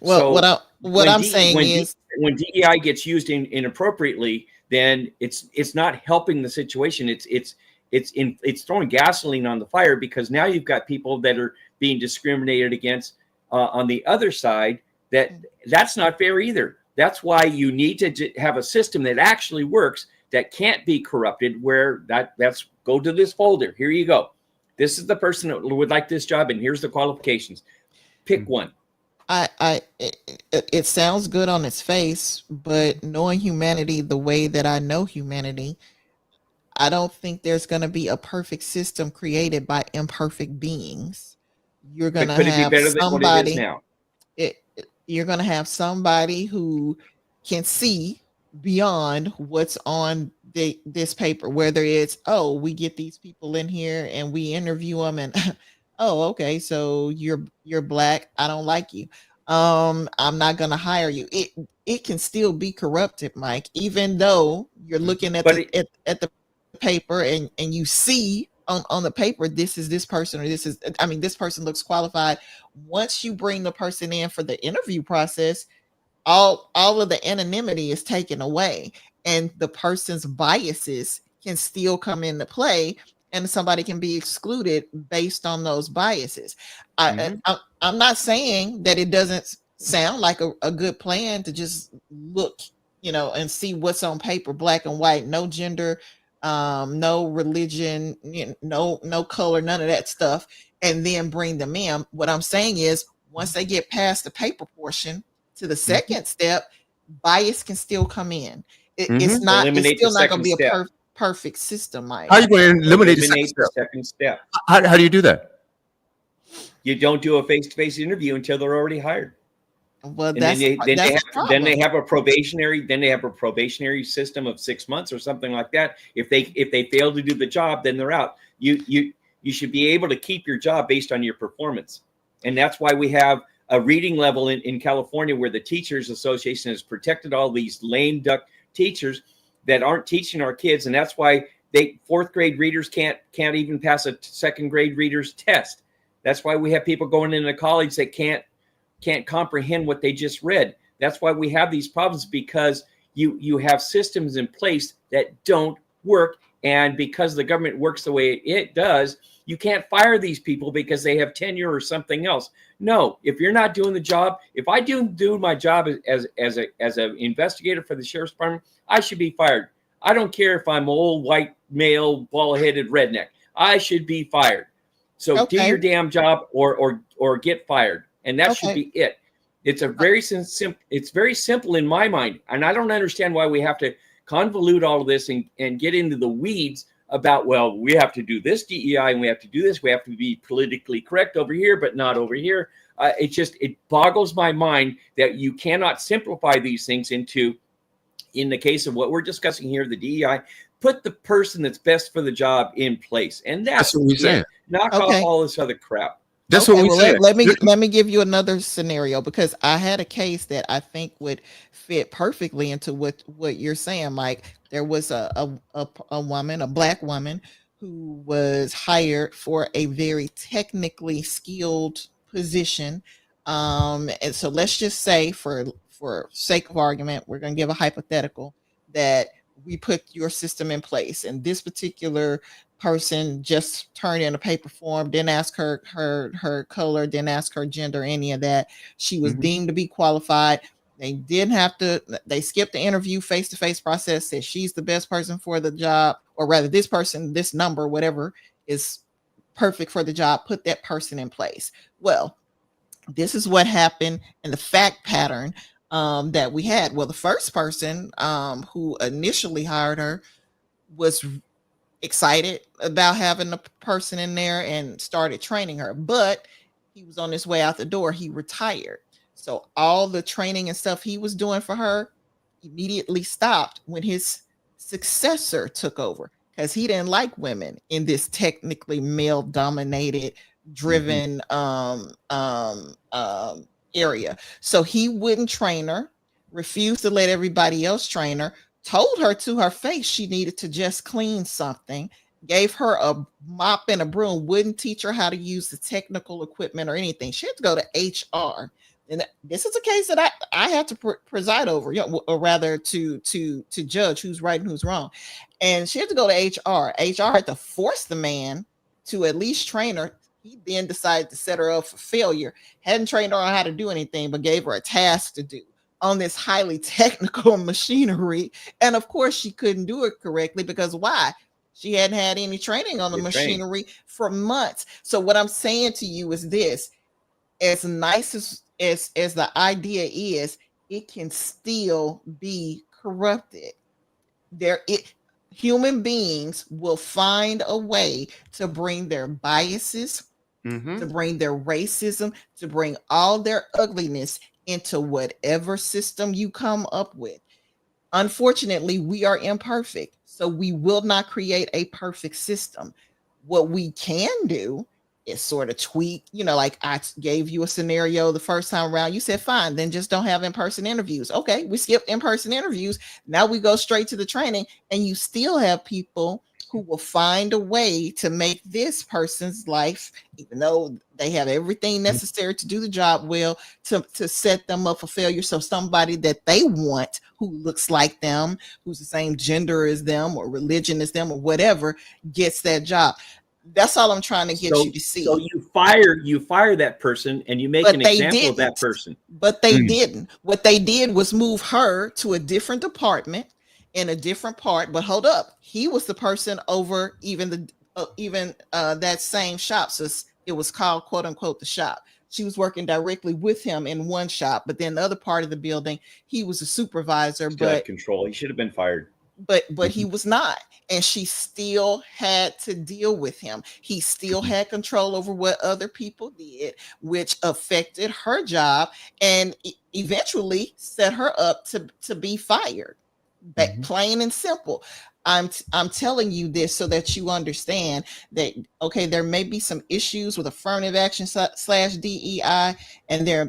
Well, so what I'm saying is, when DEI gets used inappropriately, then it's not helping the situation. It's throwing gasoline on the fire, because now you've got people that are being discriminated against on the other side. That's not fair either. That's why you need to have a system that actually works, that can't be corrupted, where that's go to this folder. Here you go. This is the person that would like this job, and here's the qualifications. Pick one. It sounds good on its face, but knowing humanity the way that I know humanity, I don't think there's going to be a perfect system created by imperfect beings. You're going to have somebody. You're going to have somebody who can see beyond what's on this paper, whether it's, oh, we get these people in here and we interview them, and oh, okay, so you're black, I don't like you, I'm not going to hire you. It can still be corrupted, Mike, even though you're looking at the paper and you see on the paper, this is this person, or this person looks qualified. Once you bring the person in for the interview process, all of the anonymity is taken away, and the person's biases can still come into play, and somebody can be excluded based on those biases. I'm not saying that it doesn't sound like a good plan to just look, and see what's on paper, black and white, no gender, no religion, no color, none of that stuff, and then bring them in. What I'm saying is, once they get past the paper portion to the second step, bias can still come in. It's still not going to be a perfect system, Mike. How are you going to eliminate the second step? How do you do that? You don't do a face-to-face interview until they're already hired. Well, and then they have a probationary system of 6 months or something like that. If they fail to do the job, then they're out. You should be able to keep your job based on your performance. And that's why we have a reading level in California, where the Teachers Association has protected all these lame duck teachers that aren't teaching our kids. And that's why fourth grade readers can't even pass a second grade reader's test. That's why we have people going into college that can't comprehend what they just read. That's why we have these problems, because you have systems in place that don't work. And because the government works the way it does, you can't fire these people because they have tenure or something else. No, if you're not doing the job, if I do my job as an investigator for the sheriff's department, I should be fired. I don't care if I'm an old white male bald-headed redneck. I should be fired. So do your damn job or get fired. And that should be it. It's very simple in my mind. And I don't understand why we have to convolute all of this and get into the weeds about, well, we have to do this DEI and we have to do this. We have to be politically correct over here, but not over here. It boggles my mind that you cannot simplify these things into, in the case of what we're discussing here, the DEI, put the person that's best for the job in place. And that's what we're saying. Knock off all this other crap. That's what we said. Let me give you another scenario, because I had a case that I think would fit perfectly into what you're saying, Mike. there was a woman, a Black woman, who was hired for a very technically skilled position. And so let's just say, for sake of argument, we're going to give a hypothetical that we put your system in place, and this particular person just turned in a paper form, didn't ask her color, didn't ask her gender, any of that. She was deemed to be qualified. They didn't have to, they skipped the interview face-to-face process, said she's the best person for the job, or rather this person, this number, whatever is perfect for the job, put that person in place. Well, this is what happened in the fact pattern that we had. Well, the first person who initially hired her was excited about having a person in there and started training her, but he was on his way out the door. He retired. So all the training and stuff he was doing for her immediately stopped when his successor took over, because he didn't like women in this technically male dominated driven area. So he wouldn't train her, refused to let everybody else train her, told her to her face she needed to just clean something, gave her a mop and a broom, wouldn't teach her how to use the technical equipment or anything. She had to go to HR. And this is a case that I had to preside over, or rather to judge who's right and who's wrong. And she had to go to HR. HR had to force the man to at least train her. He then decided to set her up for failure. Hadn't trained her on how to do anything, but gave her a task to do on this highly technical machinery. And of course, she couldn't do it correctly, because why? She hadn't had any training on the machinery for months. So what I'm saying to you is this: as nice as the idea is, it can still be corrupted. Human beings will find a way to bring their biases, to bring their racism, to bring all their ugliness into whatever system you come up with. Unfortunately, we are imperfect, so we will not create a perfect system. What we can do is sort of tweak, like I gave you a scenario the first time around. You said, fine, then just don't have in-person interviews. Okay, we skipped in-person interviews. Now we go straight to the training, and you still have people who will find a way to make this person's life, even though they have everything necessary to do the job well, to set them up for failure. So somebody that they want, who looks like them, who's the same gender as them or religion as them or whatever, gets that job. That's all I'm trying to get you to see. So you fire that person, and you make an example of that person. But they didn't. What they did was move her to a different department in a different part. But hold up, he was the person over even that same shop. So it was called, quote unquote, the shop. She was working directly with him in one shop, but then the other part of the building, he was a supervisor. But control. He should have been fired. But he was not, and she still had to deal with him. He still had control over what other people did, which affected her job and eventually set her up to be fired. Plain and simple. I'm telling you this so that you understand that, okay, there may be some issues with affirmative action / DEI,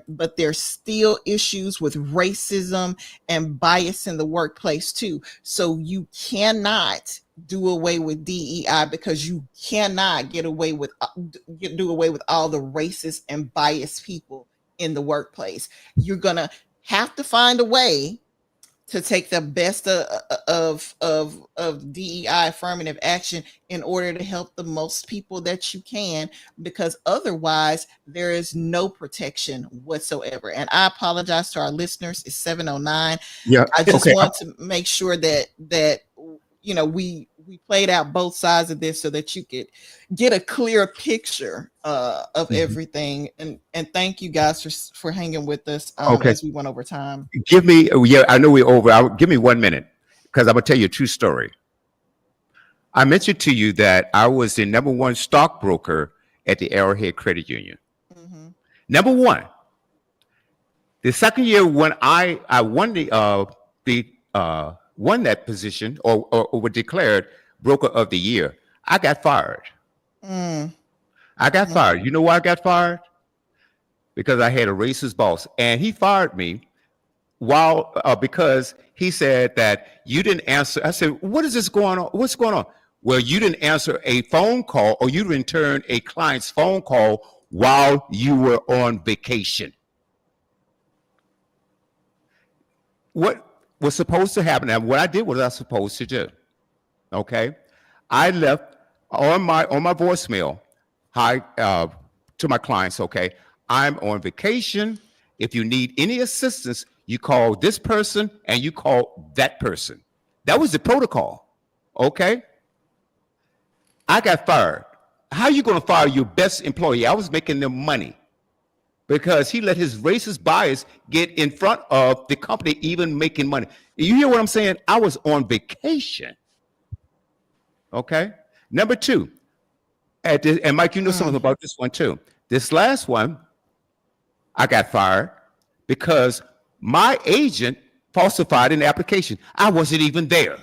but there's still issues with racism and bias in the workplace too. So you cannot do away with DEI, because you cannot do away with all the racist and biased people in the workplace. You're gonna have to find a way to take the best of DEI affirmative action in order to help the most people that you can, because otherwise there is no protection whatsoever. And I apologize to our listeners. It's 7:09. Yeah, I just want to make sure that we played out both sides of this so that you could get a clear picture of everything. And thank you guys for hanging with us as we went over time. Give me, I know we're over. Give me 1 minute, because I'm going to tell you a true story. I mentioned to you that I was the #1 stockbroker at the Arrowhead Credit Union. #1. The second year when I won won that position, or were declared broker of the year, I got fired. I got fired. You know why I got fired? Because I had a racist boss, and he fired me because He said that you didn't answer. I said, what is this going on? What's going on? Well, you didn't answer a phone call, or you returned a client's phone call while you were on vacation. What was supposed to happen? Now, what I did was I was supposed to do. Okay, I left on my voicemail, hi, to my clients. Okay, I'm on vacation. If you need any assistance, you call this person and you call that person. That was the protocol. Okay, I got fired. How are you going to fire your best employee? I was making them money because he let his racist bias get in front of the company even making money. You hear what I'm saying? I was on vacation. Okay. Number two, and Mike, you know something about this one too. This last one, I got fired because my agent falsified an application. I wasn't even there.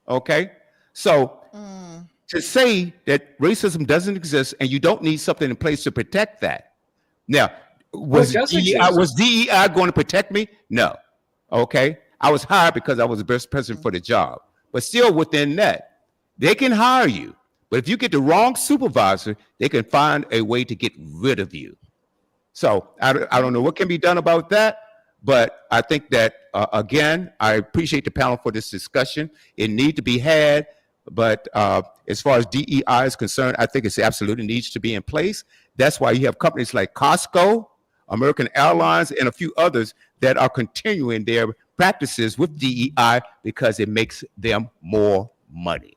Okay. So to say that racism doesn't exist and you don't need something in place to protect that. Now, was DEI going to protect me? No. Okay. I was hired because I was the best person for the job. But still within that, they can hire you. But if you get the wrong supervisor, they can find a way to get rid of you. So I don't know what can be done about that. But I think that, again, I appreciate the panel for this discussion. It needs to be had. But as far as DEI is concerned, I think it absolutely needs to be in place. That's why you have companies like Costco, American Airlines, and a few others that are continuing their practices with DEI because it makes them more money.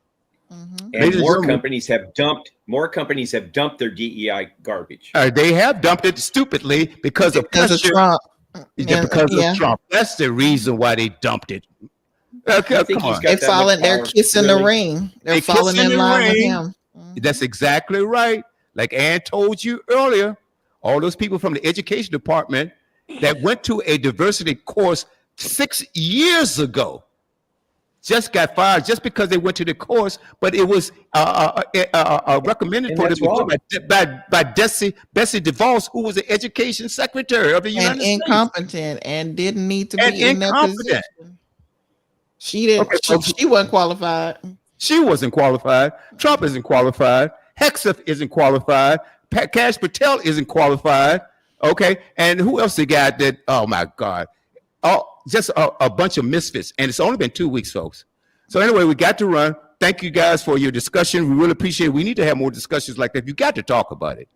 And more companies have dumped their DEI garbage. They have dumped it stupidly because of Trump. Because of Trump. That's the reason why they dumped it. Okay, come on. They're kissing the ring. They're falling in line with him. That's exactly right. Like Ann told you earlier, all those people from the education department that went to a diversity course 6 years ago just got fired just because they went to the course, but it was recommended for them by Bessie DeVos, who was the education secretary of the United States. Incompetent and didn't need to be in that position. She didn't. Okay, she wasn't qualified. She wasn't qualified. Trump isn't qualified. Hegseth isn't qualified. Kash Patel isn't qualified. Okay, and who else they got that? Oh my God! Oh, just a bunch of misfits. And it's only been 2 weeks, folks. So anyway, we got to run. Thank you guys for your discussion. We really appreciate it. We need to have more discussions like that. You got to talk about it.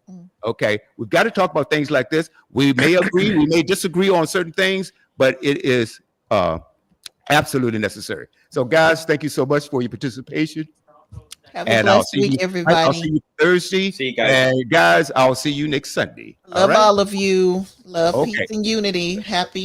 Okay, we've got to talk about things like this. We may agree, we may disagree on certain things, but it is absolutely necessary. So guys, thank you so much for your participation. Have a blessed week, everybody. I'll see you Thursday. See you guys. And guys, I'll see you next Sunday. Love all of you. Love, peace, and unity. Happy